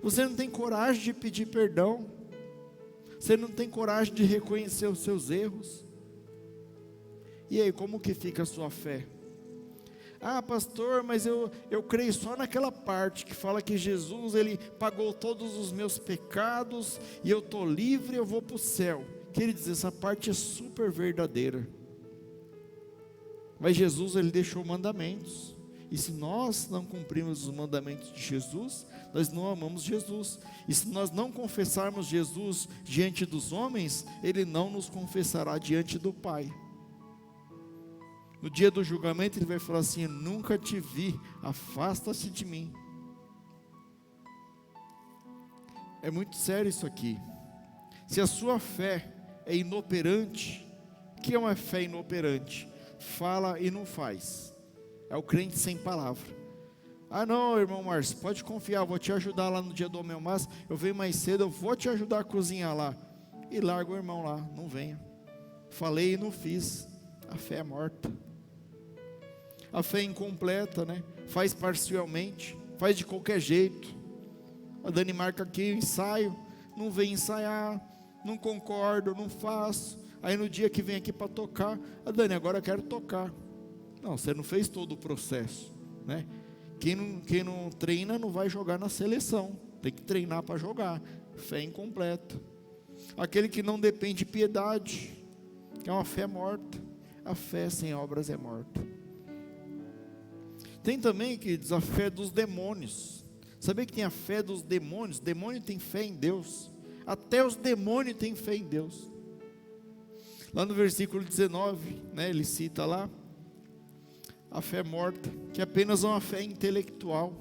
você não tem coragem de pedir perdão, você não tem coragem de reconhecer os seus erros. E aí, como que fica a sua fé? Pastor, mas eu creio só naquela parte que fala que Jesus, Ele pagou todos os meus pecados, e eu estou livre, eu vou para o céu. Queridos, essa parte é super verdadeira, mas Jesus, Ele deixou mandamentos, e se nós não cumprimos os mandamentos de Jesus, nós não amamos Jesus. E se nós não confessarmos Jesus diante dos homens, Ele não nos confessará diante do Pai. No dia do julgamento Ele vai falar assim, nunca te vi, afasta-se de mim. É muito sério isso aqui. Se a sua fé é inoperante, o que é uma fé inoperante? Fala e não faz. É o crente sem palavra. Não, irmão Márcio, pode confiar, eu vou te ajudar lá no dia do meu mas, eu venho mais cedo, eu vou te ajudar a cozinhar lá. E larga o irmão lá, não venha. Falei e não fiz. A fé é morta. A fé é incompleta, né? Faz parcialmente, faz de qualquer jeito. A Dani marca aqui o ensaio, não vem ensaiar, não concordo, não faço. Aí no dia que vem aqui para tocar, a Dani, agora eu quero tocar. Não, você não fez todo o processo, né? Quem não treina não vai jogar na seleção, tem que treinar para jogar. Fé incompleta. Aquele que não depende de piedade, que é uma fé morta. A fé sem obras é morta. Tem também, queridos, a fé dos demônios. Sabia que tem a fé dos demônios? Demônio tem fé em Deus. Até os demônios têm fé em Deus. Lá no versículo 19, né, ele cita lá a fé morta, que é apenas uma fé intelectual.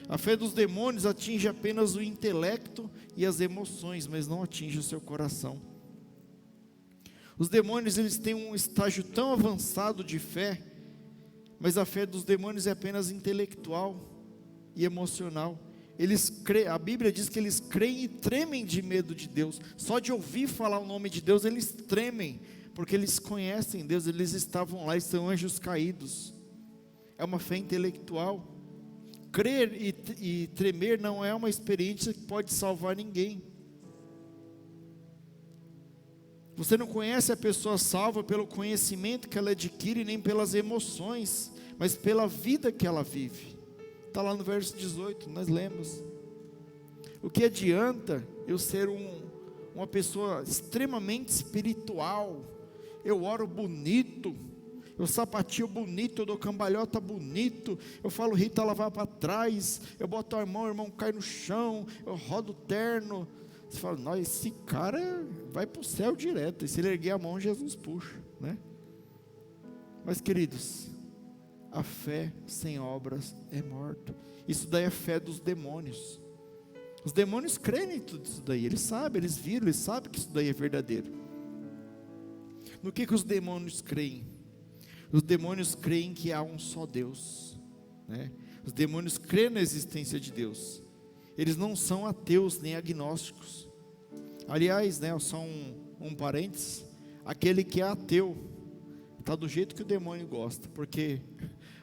A fé dos demônios atinge apenas o intelecto e as emoções, mas não atinge o seu coração. Os demônios, eles têm um estágio tão avançado de fé, mas a fé dos demônios é apenas intelectual e emocional. A Bíblia diz que eles creem e tremem de medo de Deus. Só de ouvir falar o nome de Deus, eles tremem, porque eles conhecem Deus, eles estavam lá, são anjos caídos. É uma fé intelectual. Crer e tremer não é uma experiência que pode salvar ninguém. Você não conhece a pessoa salva pelo conhecimento que ela adquire, nem pelas emoções, mas pela vida que ela vive. Está lá no verso 18, nós lemos. O que adianta eu ser uma pessoa extremamente espiritual? Eu oro bonito, eu sapateio bonito, eu dou cambalhota bonito, eu falo Rita, ela vai para trás, eu boto a mão, o irmão cai no chão, eu rodo terno. Você fala, não, esse cara vai para o céu direto, e se ele erguer a mão, Jesus puxa, né? Mas queridos, a fé sem obras é morta. Isso daí é fé dos demônios. Os demônios creem em tudo isso daí, eles sabem, eles viram, eles sabem que isso daí é verdadeiro. No que os demônios creem? Os demônios creem que há um só Deus, né? Os demônios creem na existência de Deus. Eles não são ateus nem agnósticos. Aliás, né, só um parênteses, aquele que é ateu está do jeito que o demônio gosta, porque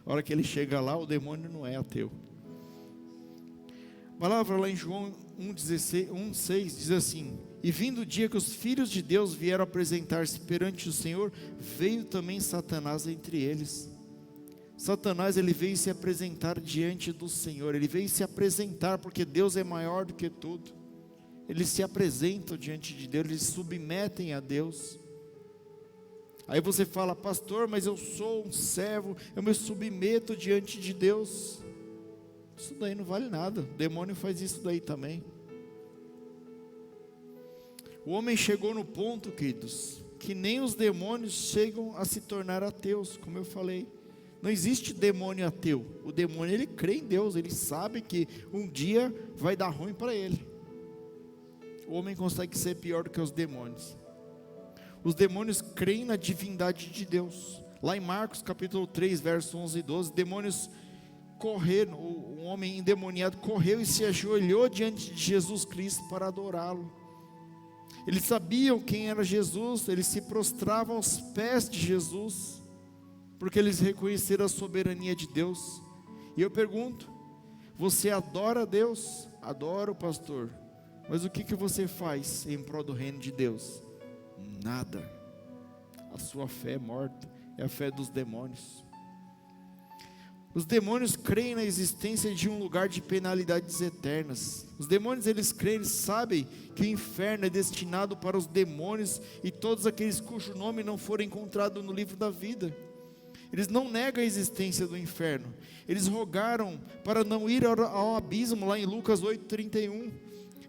a hora que ele chega lá, o demônio não é ateu. A palavra lá em João 1,6 diz assim: e vindo o dia que os filhos de Deus vieram apresentar-se perante o Senhor, veio também Satanás entre eles. Satanás, ele veio se apresentar diante do Senhor, ele veio se apresentar, porque Deus é maior do que tudo. Eles se apresentam diante de Deus, eles se submetem a Deus. Aí você fala, pastor, mas eu sou um servo, eu me submeto diante de Deus. Isso daí não vale nada, o demônio faz isso daí também. O homem chegou no ponto, queridos, que nem os demônios chegam a se tornar ateus, como eu falei. Não existe demônio ateu. O demônio, ele crê em Deus, ele sabe que um dia vai dar ruim para ele. O homem consegue ser pior do que os demônios. Os demônios creem na divindade de Deus. Lá em Marcos capítulo 3, verso 11 e 12, demônios correram, um homem endemoniado correu e se ajoelhou diante de Jesus Cristo para adorá-lo. Eles sabiam quem era Jesus, eles se prostravam aos pés de Jesus, porque eles reconheceram a soberania de Deus. E eu pergunto, você adora a Deus? Adoro, pastor. Mas o que você faz em prol do reino de Deus? Nada. A sua fé é morta, é a fé dos demônios. Os demônios creem na existência de um lugar de penalidades eternas. Os demônios, eles creem, eles sabem que o inferno é destinado para os demônios e todos aqueles cujo nome não for encontrado no livro da vida. Eles não negam a existência do inferno. Eles rogaram para não ir ao abismo, lá em Lucas 8:31.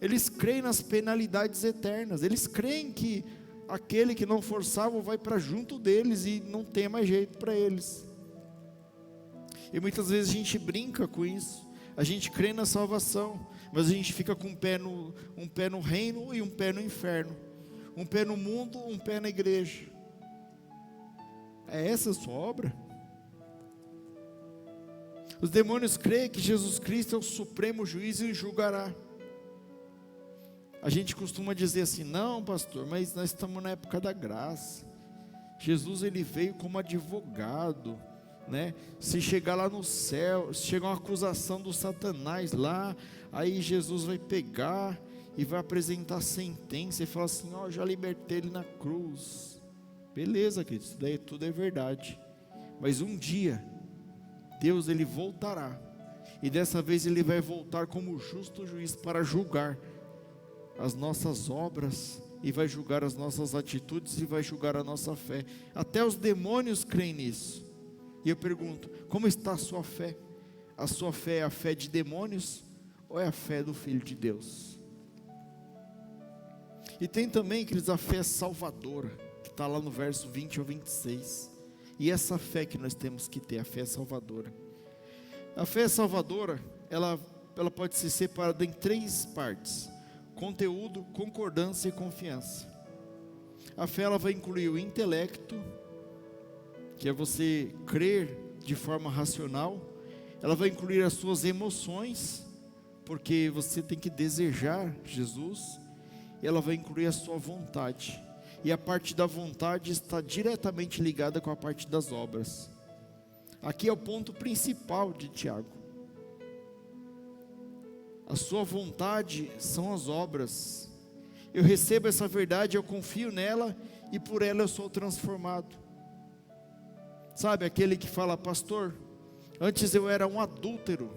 Eles creem nas penalidades eternas. Eles creem que aquele que não for salvo vai para junto deles e não tem mais jeito para eles. E muitas vezes a gente brinca com isso. A gente crê na salvação, mas a gente fica com um pé no reino e um pé no inferno. Um pé no mundo, um pé na igreja. É essa a sua obra? Os demônios creem que Jesus Cristo é o supremo juiz e julgará. A gente costuma dizer assim, não pastor, mas nós estamos na época da graça. Jesus, ele veio como advogado, né? Se chegar lá no céu, se chegar uma acusação do Satanás lá, aí Jesus vai pegar e vai apresentar a sentença e falar assim, ó, já libertei ele na cruz. Beleza, querido, isso daí tudo é verdade. Mas um dia, Deus, ele voltará. E dessa vez ele vai voltar como justo juiz para julgar as nossas obras, e vai julgar as nossas atitudes, e vai julgar a nossa fé. Até os demônios creem nisso. E eu pergunto, como está a sua fé? A sua fé é a fé de demônios, ou é a fé do Filho de Deus? E tem também, queridos, a fé salvadora, que está lá no verso 20 ao 26. E essa fé que nós temos que ter, a fé salvadora. A fé salvadora, ela ela pode ser separada em 3 partes: conteúdo, concordância e confiança. A fé, ela vai incluir o intelecto, que é você crer de forma racional. Ela vai incluir as suas emoções, porque você tem que desejar Jesus. E ela vai incluir a sua vontade. E a parte da vontade está diretamente ligada com a parte das obras. Aqui é o ponto principal de Tiago. A sua vontade são as obras. Eu recebo essa verdade, eu confio nela, e por ela eu sou transformado. Sabe, aquele que fala: pastor, antes eu era um adúltero,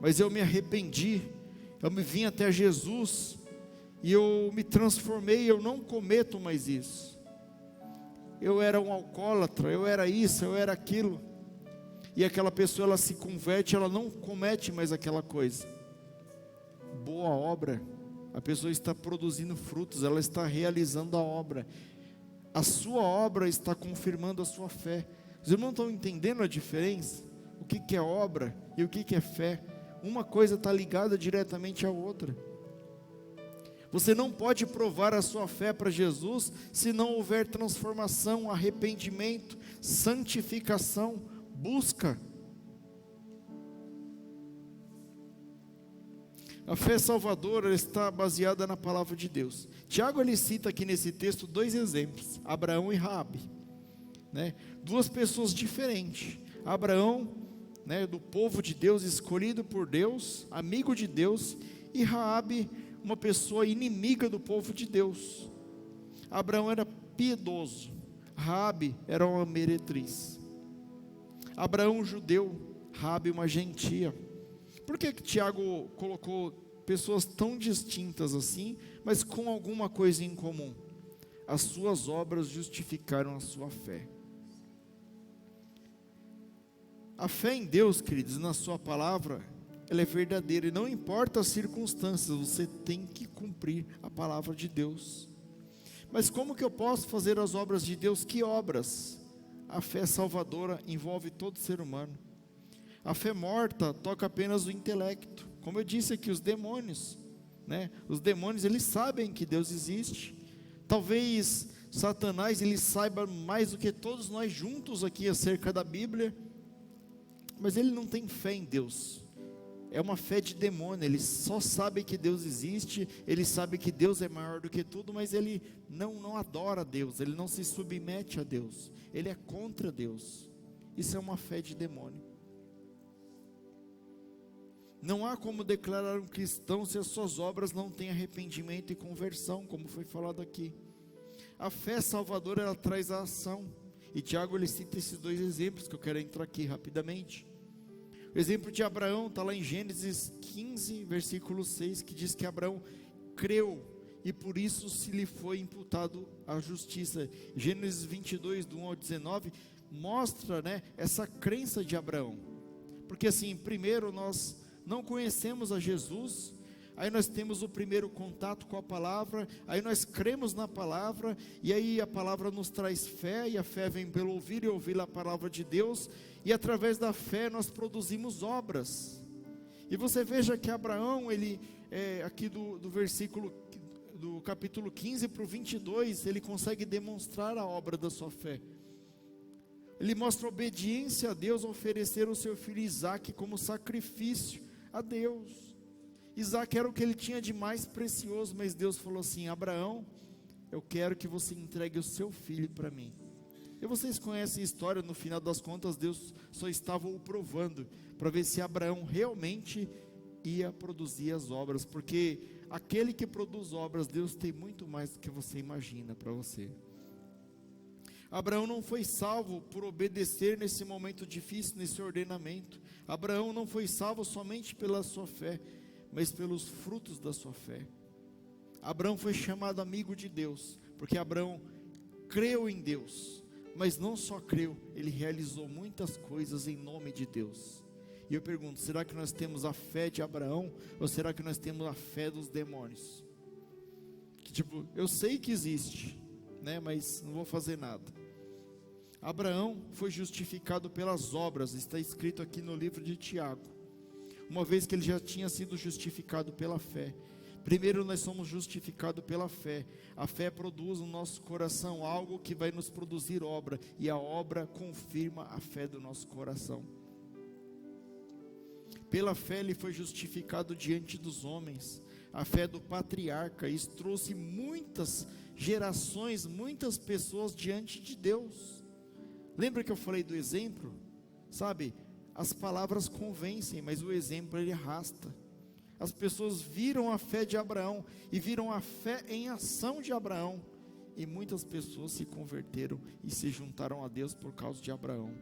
mas eu me arrependi, eu me vim até Jesus, e eu me transformei, eu não cometo mais isso. Eu era um alcoólatra, eu era isso, eu era aquilo. E aquela pessoa, ela se converte, ela não comete mais aquela coisa. Boa obra, a pessoa está produzindo frutos, ela está realizando a obra. A sua obra está confirmando a sua fé. Os irmãos estão entendendo a diferença? O que é obra e o que é fé? Uma coisa está ligada diretamente à outra. Você não pode provar a sua fé para Jesus se não houver transformação, arrependimento, santificação, busca. A fé salvadora está baseada na palavra de Deus. Tiago, ele cita aqui nesse texto 2 exemplos: Abraão e Raabe, né? 2 pessoas diferentes. Abraão, né, do povo de Deus, escolhido por Deus, amigo de Deus, e Raabe, uma pessoa inimiga do povo de Deus. Abraão era piedoso, Raabe era uma meretriz. Abraão judeu, Raabe uma gentia. Por que Tiago colocou pessoas tão distintas assim, mas com alguma coisa em comum? As suas obras justificaram a sua fé. A fé em Deus, queridos, na sua palavra, ela é verdadeira, e não importa as circunstâncias, você tem que cumprir a palavra de Deus. Mas como que eu posso fazer as obras de Deus? Que obras? A fé salvadora envolve todo ser humano. A fé morta toca apenas o intelecto. Como eu disse aqui, os demônios, né? Os demônios, eles sabem que Deus existe. Talvez Satanás, ele saiba mais do que todos nós juntos aqui acerca da Bíblia, mas ele não tem fé em Deus. É uma fé de demônio. Ele só sabe que Deus existe, ele sabe que Deus é maior do que tudo, mas ele não adora a Deus, ele não se submete a Deus, ele é contra Deus. Isso é uma fé de demônio. Não há como declarar um cristão se as suas obras não têm arrependimento e conversão, como foi falado aqui. A fé salvadora, ela traz a ação. E Tiago, ele cita esses 2 exemplos que eu quero entrar aqui rapidamente. O exemplo de Abraão está lá em Gênesis 15, versículo 6, que diz que Abraão creu e por isso se lhe foi imputado a justiça. Gênesis 22, do 1 ao 19, mostra, né, essa crença de Abraão. Porque assim, primeiro nós não conhecemos a Jesus, aí nós temos o primeiro contato com a palavra, aí nós cremos na palavra, e aí a palavra nos traz fé, e a fé vem pelo ouvir e ouvir a palavra de Deus, e através da fé nós produzimos obras. E você veja que Abraão, ele, aqui do versículo, do capítulo 15 para o 22, ele consegue demonstrar a obra da sua fé. Ele mostra obediência a Deus, oferecer o seu filho Isaque como sacrifício a Deus. Isaque era o que ele tinha de mais precioso, mas Deus falou assim: Abraão, eu quero que você entregue o seu filho para mim. E vocês conhecem a história, no final das contas Deus só estava o provando, para ver se Abraão realmente ia produzir as obras, porque aquele que produz obras, Deus tem muito mais do que você imagina para você. Abraão não foi salvo por obedecer nesse momento difícil, nesse ordenamento. Abraão não foi salvo somente pela sua fé, mas pelos frutos da sua fé. Abraão foi chamado amigo de Deus, porque Abraão creu em Deus, mas não só creu, ele realizou muitas coisas em nome de Deus. E eu pergunto, será que nós temos a fé de Abraão, ou será que nós temos a fé dos demônios? Que tipo, eu sei que existe, né, mas não vou fazer nada. Abraão foi justificado pelas obras, está escrito aqui no livro de Tiago. uma vez que ele já tinha sido justificado pela fé. Primeiro nós somos justificados pela fé. A fé produz no nosso coração algo que vai nos produzir obra, e a obra confirma a fé do nosso coração. Pela fé ele foi justificado diante dos homens. A fé do patriarca, isso trouxe muitas gerações, muitas pessoas diante de Deus. Lembra que eu falei do exemplo? Sabe, as palavras convencem, mas o exemplo ele arrasta. As pessoas viram a fé de Abraão e viram a fé em ação de Abraão, e muitas pessoas se converteram e se juntaram a Deus por causa de Abraão.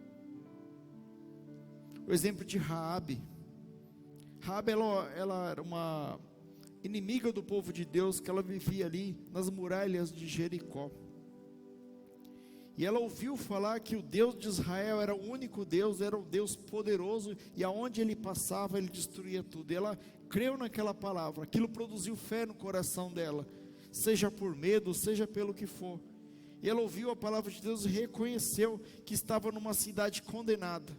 O exemplo de Raabe. Raabe, ela era uma inimiga do povo de Deus, que ela vivia ali nas muralhas de Jericó. E ela ouviu falar que o Deus de Israel era o único Deus, era o Deus poderoso, e aonde ele passava, ele destruía tudo. E ela creu naquela palavra, aquilo produziu fé no coração dela, seja por medo, seja pelo que for. E ela ouviu a palavra de Deus e reconheceu que estava numa cidade condenada.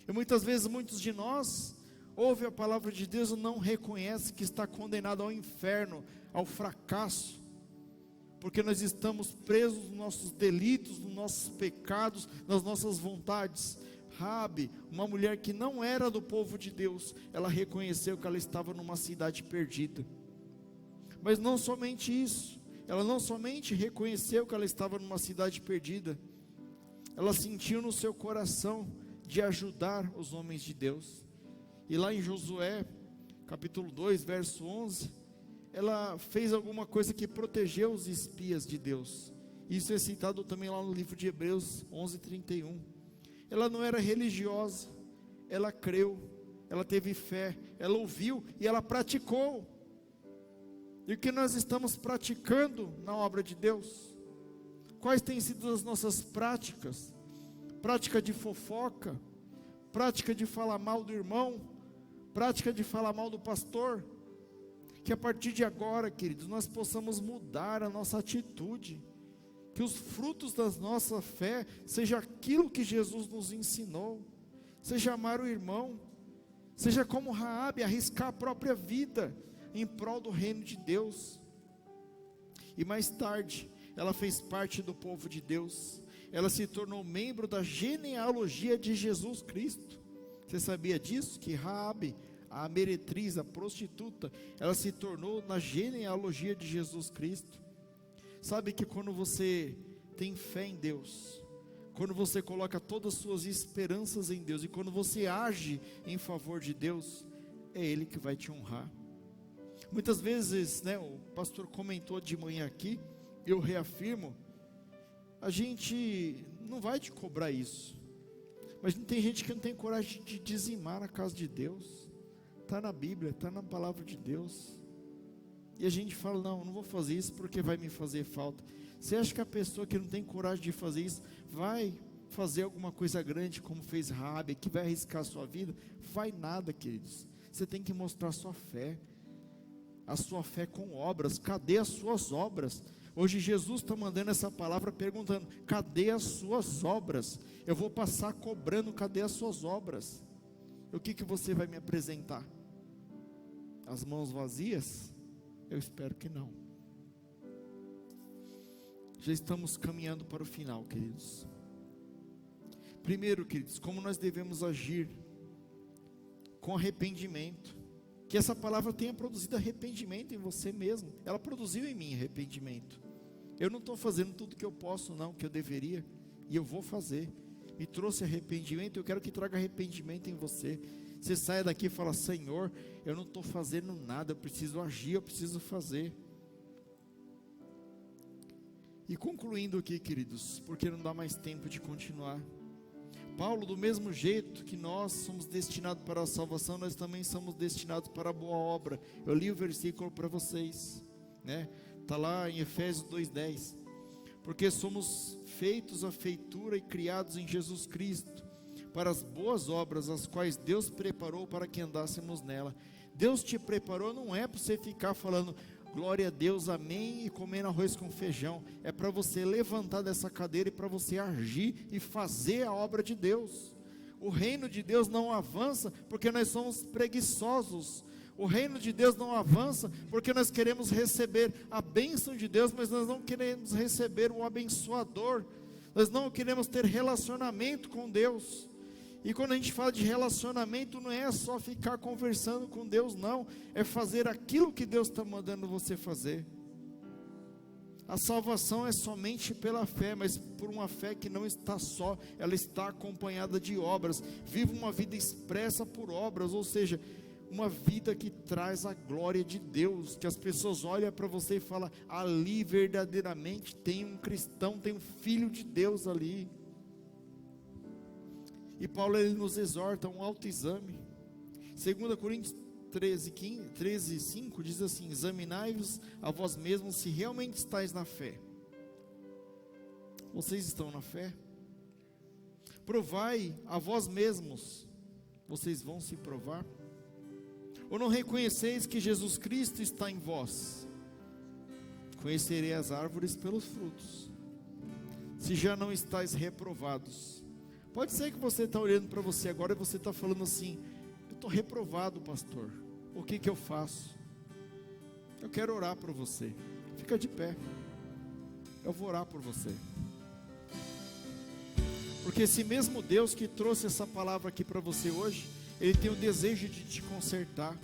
E muitas vezes, muitos de nós ouvem a palavra de Deus e não reconhecem que está condenado ao inferno, ao fracasso, porque nós estamos presos nos nossos delitos, nos nossos pecados, nas nossas vontades. Raabe, uma mulher que não era do povo de Deus, ela reconheceu que ela estava numa cidade perdida. Mas não somente isso, ela não somente reconheceu que ela estava numa cidade perdida, ela sentiu no seu coração de ajudar os homens de Deus. E lá em Josué, capítulo 2, verso 11, ela fez alguma coisa que protegeu os espias de Deus. Isso é citado também lá no livro de Hebreus 11:31. Ela não era religiosa, ela creu, ela teve fé, ela ouviu e ela praticou. E o que nós estamos praticando na obra de Deus? Quais têm sido as nossas práticas? Prática de fofoca, prática de falar mal do irmão, prática de falar mal do pastor. Que a partir de agora, queridos, nós possamos mudar a nossa atitude, que os frutos da nossa fé seja aquilo que Jesus nos ensinou, seja amar o irmão, seja como Raabe, arriscar a própria vida em prol do reino de Deus. E mais tarde, ela fez parte do povo de Deus, ela se tornou membro da genealogia de Jesus Cristo. Você sabia disso? Que Raabe, a meretriz, a prostituta, ela se tornou na genealogia de Jesus Cristo. Sabe que quando você tem fé em Deus, quando você coloca todas as suas esperanças em Deus, e quando você age em favor de Deus, é Ele que vai te honrar. Muitas vezes, o pastor comentou de manhã aqui, eu reafirmo, a gente não vai te cobrar isso, mas tem gente que não tem coragem de dizimar na casa de Deus. Está na Bíblia, está na palavra de Deus, e a gente fala, não vou fazer isso porque vai me fazer falta. Você acha que a pessoa que não tem coragem de fazer isso, vai fazer alguma coisa grande como fez Raabe, que vai arriscar a sua vida? Vai nada, queridos. Você tem que mostrar a sua fé com obras. Cadê as suas obras? Hoje Jesus está mandando essa palavra perguntando, cadê as suas obras? Eu vou passar cobrando, cadê as suas obras? O que você vai me apresentar? As mãos vazias? Eu espero que não. Já estamos caminhando para o final, queridos. Primeiro, queridos, como nós devemos agir? Com arrependimento. Que essa palavra tenha produzido arrependimento em você mesmo. Ela produziu em mim arrependimento. Eu não estou fazendo tudo que eu posso, não, que eu deveria, e eu vou fazer. Me trouxe arrependimento, eu quero que traga arrependimento em você. Você saia daqui e fala, Senhor, eu não estou fazendo nada, eu preciso agir, eu preciso fazer. E concluindo aqui, queridos, porque não dá mais tempo de continuar. Paulo, do mesmo jeito que nós somos destinados para a salvação, nós também somos destinados para a boa obra. Eu li o versículo para vocês, está lá em Efésios 2:10. Porque somos feitos a feitura e criados em Jesus Cristo, para as boas obras, as quais Deus preparou para que andássemos nela. Deus te preparou, não é para você ficar falando, glória a Deus, amém, e comendo arroz com feijão. É para você levantar dessa cadeira e para você agir e fazer a obra de Deus. O reino de Deus não avança porque nós somos preguiçosos. O reino de Deus não avança porque nós queremos receber a bênção de Deus, mas nós não queremos receber o abençoador. Nós não queremos ter relacionamento com Deus. E quando a gente fala de relacionamento, não é só ficar conversando com Deus, não. É fazer aquilo que Deus está mandando você fazer. A salvação é somente pela fé, mas por uma fé que não está só, ela está acompanhada de obras. Viva uma vida expressa por obras, ou seja, uma vida que traz a glória de Deus, que as pessoas olham para você e falam, ali verdadeiramente tem um cristão, tem um filho de Deus ali. E Paulo, ele nos exorta a um autoexame. 2 Coríntios 13:5 diz assim: examinai-vos a vós mesmos se realmente estáis na fé. Vocês estão na fé? Provai a vós mesmos. Vocês vão se provar? Ou não reconheceis que Jesus Cristo está em vós? Conhecerei as árvores pelos frutos. Se já não estáis reprovados. Pode ser que você está olhando para você agora e você está falando assim: eu estou reprovado, pastor, o que eu faço? Eu quero orar por você. Fica de pé, eu vou orar por você. Porque esse mesmo Deus que trouxe essa palavra aqui para você hoje, Ele tem o desejo de te consertar,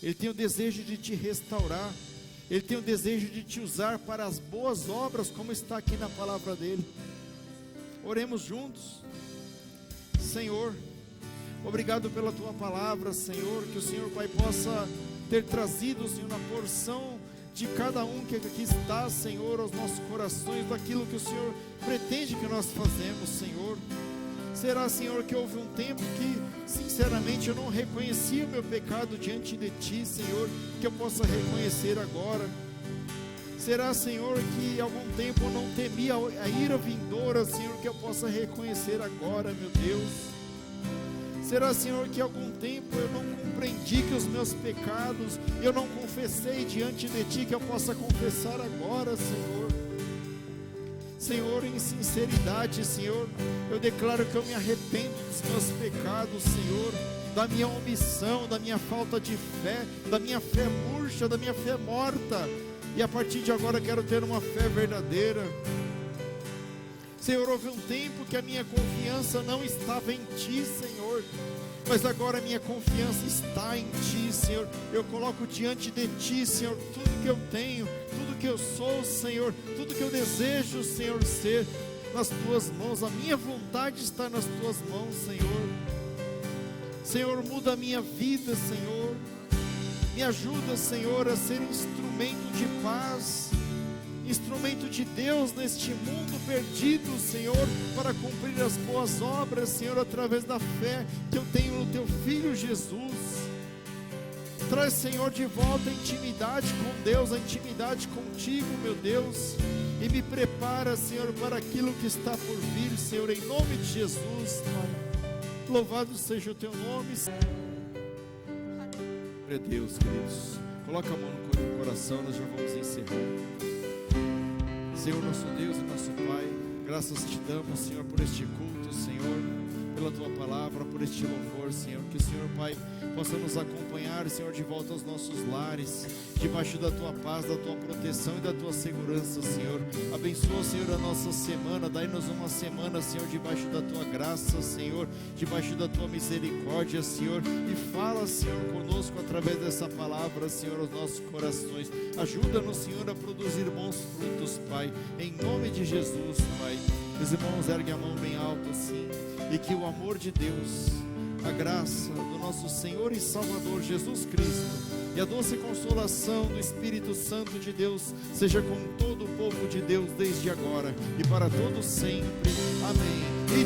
Ele tem o desejo de te restaurar, Ele tem o desejo de te usar para as boas obras, como está aqui na palavra dEle. Oremos juntos. Senhor, obrigado pela Tua palavra, Senhor, que o Senhor Pai possa ter trazido, Senhor, na porção de cada um que aqui está, Senhor, aos nossos corações, daquilo que o Senhor pretende que nós fazemos, Senhor. Será, Senhor, que houve um tempo que, sinceramente, eu não reconhecia o meu pecado diante de Ti, Senhor, que eu possa reconhecer agora. Será, Senhor, que algum tempo eu não temia a ira vindoura, Senhor, que eu possa reconhecer agora, meu Deus. Será, Senhor, que algum tempo eu não compreendi que os meus pecados, eu não confessei diante de Ti, que eu possa confessar agora, Senhor. Senhor, em sinceridade, Senhor, eu declaro que eu me arrependo dos meus pecados, Senhor, da minha omissão, da minha falta de fé, da minha fé murcha, da minha fé morta. E a partir de agora quero ter uma fé verdadeira. Senhor, houve um tempo que a minha confiança não estava em Ti, Senhor, mas agora a minha confiança está em Ti, Senhor. Eu coloco diante de Ti, Senhor, tudo que eu tenho, tudo que eu sou, Senhor, tudo que eu desejo, Senhor, ser nas Tuas mãos. A minha vontade está nas Tuas mãos, Senhor. Senhor, muda a minha vida, Senhor. Me ajuda, Senhor, a ser instrumento de paz, instrumento de Deus neste mundo perdido, Senhor, para cumprir as boas obras, Senhor, através da fé que eu tenho no Teu Filho Jesus. Traz, Senhor, de volta a intimidade com Deus, a intimidade contigo, meu Deus, e me prepara, Senhor, para aquilo que está por vir, Senhor, em nome de Jesus, Pai. Louvado seja o Teu nome, Senhor. Glória a Deus, queridos. Coloca a mão no coração, nós já vamos encerrar. Senhor, nosso Deus e nosso Pai, graças te damos, Senhor, por este culto, Senhor, pela Tua palavra, por este louvor, Senhor. Que o Senhor, Pai, possa nos acompanhar, Senhor, de volta aos nossos lares, debaixo da Tua paz, da Tua proteção e da Tua segurança, Senhor. Abençoa, Senhor, a nossa semana, dai-nos uma semana, Senhor, debaixo da Tua graça, Senhor, debaixo da Tua misericórdia, Senhor, e fala, Senhor, conosco através dessa palavra, Senhor, aos nossos corações. Ajuda-nos, Senhor, a produzir bons frutos, Pai, em nome de Jesus, Pai. Meus irmãos, erguem a mão bem alto assim, e que o amor de Deus, a graça do nosso Senhor e Salvador Jesus Cristo e a doce consolação do Espírito Santo de Deus seja com todo o povo de Deus desde agora e para todos sempre. Amém.